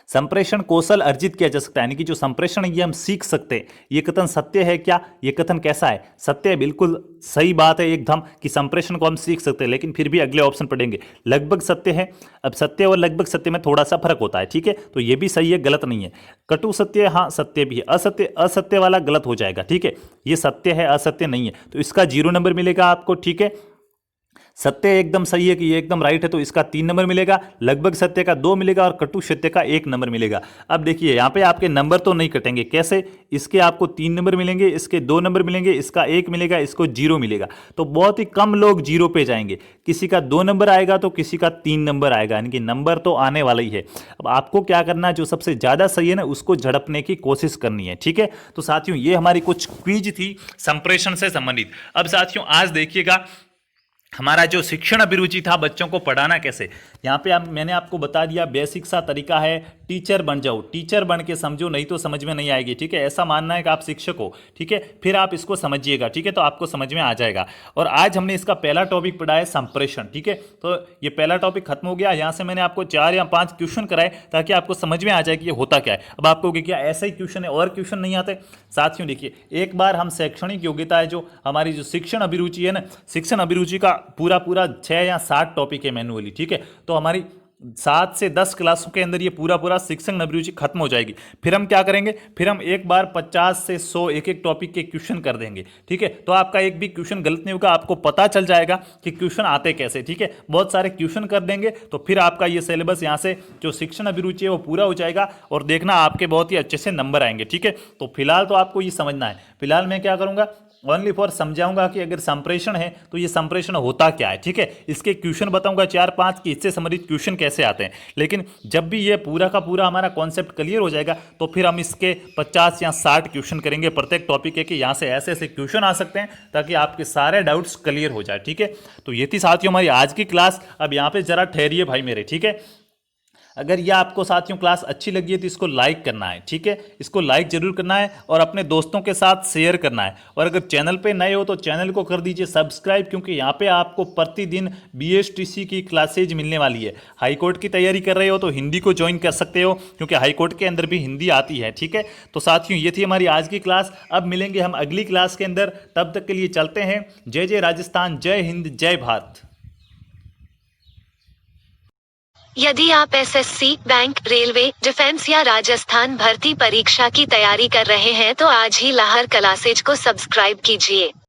संप्रेषण कौशल अर्जित किया जा सकता है, यानी कि जो संप्रेषण ये हम सीख सकते हैं। ये कथन सत्य है क्या? ये कथन कैसा है? सत्य है, बिल्कुल सही बात है एकदम, कि संप्रेषण को हम सीख सकते हैं। लेकिन फिर भी अगले ऑप्शन पढ़ेंगे, लगभग सत्य है। अब सत्य और लगभग सत्य में थोड़ा सा फर्क होता है, ठीक है। तो ये भी सही है, गलत नहीं है। कटु सत्य, हाँ सत्य भी है। असत्य, असत्य वाला गलत हो जाएगा, ठीक है। ये सत्य है, असत्य नहीं है, तो इसका 0 नंबर मिलेगा आपको, ठीक है। सत्य एकदम सही है कि ये एकदम राइट है, तो इसका 3 नंबर मिलेगा। लगभग सत्य का 2 मिलेगा और कटु सत्य का 1 नंबर मिलेगा। अब देखिए यहाँ पे आपके नंबर तो नहीं कटेंगे, कैसे? इसके आपको 3 नंबर मिलेंगे, इसके 2 नंबर मिलेंगे, इसका 1 मिलेगा, इसको 0 मिलेगा। तो बहुत ही कम लोग 0 पे जाएंगे। किसी का 2 नंबर आएगा तो किसी का 3 नंबर आएगा, यानी कि नंबर तो आने वाला ही है। अब आपको क्या करना है, जो सबसे ज्यादा सही है ना उसको झड़पने की कोशिश करनी है, ठीक है। तो साथियों ये हमारी कुछ क्विज थी संप्रेषण से संबंधित। अब साथियों आज देखिएगा हमारा जो शिक्षण अभिरुचि था, बच्चों को पढ़ाना कैसे, यहाँ पे मैंने आपको बता दिया बेसिक सा तरीका है, टीचर बन जाओ, टीचर बन के समझो, नहीं तो समझ में नहीं आएगी, ठीक है। ऐसा मानना है कि आप शिक्षक हो, ठीक है, फिर आप इसको समझिएगा, ठीक है, तो आपको समझ में आ जाएगा। और आज हमने इसका पहला टॉपिक पढ़ा है संप्रेषण, ठीक है। तो ये पहला टॉपिक खत्म हो गया। यहाँ से मैंने आपको 4 या 5 क्वेश्चन कराए ताकि आपको समझ में आ जाए कि ये होता क्या है। अब आपको क्या ऐसा ही क्वेश्चन है, और क्वेश्चन नहीं आते? साथियों देखिए, एक बार हम शैक्षणिक योग्यता है, जो हमारी जो शिक्षण अभिरुचि है ना, शिक्षण अभिरुचि का पूरा 6 या 7 टॉपिक है मैनुअली, ठीक है। तो हमारी 7 से 10 क्लासों के अंदर ये पूरा शिक्षण अभिरुचि खत्म हो जाएगी। फिर हम क्या करेंगे, फिर हम एक बार 50 से 100 एक टॉपिक के क्वेश्चन कर देंगे, ठीक है। तो आपका एक भी क्वेश्चन गलत नहीं होगा, आपको पता चल जाएगा कि क्वेश्चन आते कैसे, ठीक है। बहुत सारे क्वेश्चन कर देंगे तो फिर आपका ये सिलेबस यहाँ से जो शिक्षण अभिरुचि है वो पूरा हो जाएगा, और देखना आपके बहुत ही अच्छे से नंबर आएंगे, ठीक है। तो फिलहाल तो आपको ये समझना है। फिलहाल मैं क्या करूँगा, ओनली फॉर समझाऊंगा कि अगर संप्रेषण है तो ये संप्रेषण होता क्या है, ठीक है। इसके क्वेश्चन बताऊंगा 4-5 कि इससे संबंधित क्वेश्चन कैसे आते हैं। लेकिन जब भी ये पूरा का पूरा हमारा कॉन्सेप्ट क्लियर हो जाएगा तो फिर हम इसके 50 या 60 क्वेश्चन करेंगे प्रत्येक टॉपिक के, कि यहाँ से ऐसे ऐसे क्वेश्चन आ सकते हैं ताकि आपके सारे डाउट्स क्लियर हो जाए, ठीक है। तो ये थी साथियों हमारी आज की क्लास। अब यहाँ पे जरा ठहरिए भाई मेरे, ठीक है। अगर यह आपको साथियों क्लास अच्छी लगी है तो इसको लाइक करना है, ठीक है। इसको लाइक जरूर करना है और अपने दोस्तों के साथ शेयर करना है। और अगर चैनल पे नए हो तो चैनल को कर दीजिए सब्सक्राइब, क्योंकि यहाँ पे आपको प्रतिदिन बीएसटीसी की क्लासेज मिलने वाली है। हाईकोर्ट की तैयारी कर रहे हो तो हिंदी को ज्वाइन कर सकते हो, क्योंकि हाईकोर्ट के अंदर भी हिंदी आती है, ठीक है। तो साथियों ये थी हमारी आज की क्लास। अब मिलेंगे हम अगली क्लास के अंदर, तब तक के लिए चलते हैं। जय जय राजस्थान, जय हिंद, जय भारत। यदि आप एसएससी, बैंक, रेलवे, डिफेंस या राजस्थान भर्ती परीक्षा की तैयारी कर रहे हैं तो आज ही लाहर क्लासेज को सब्सक्राइब कीजिए।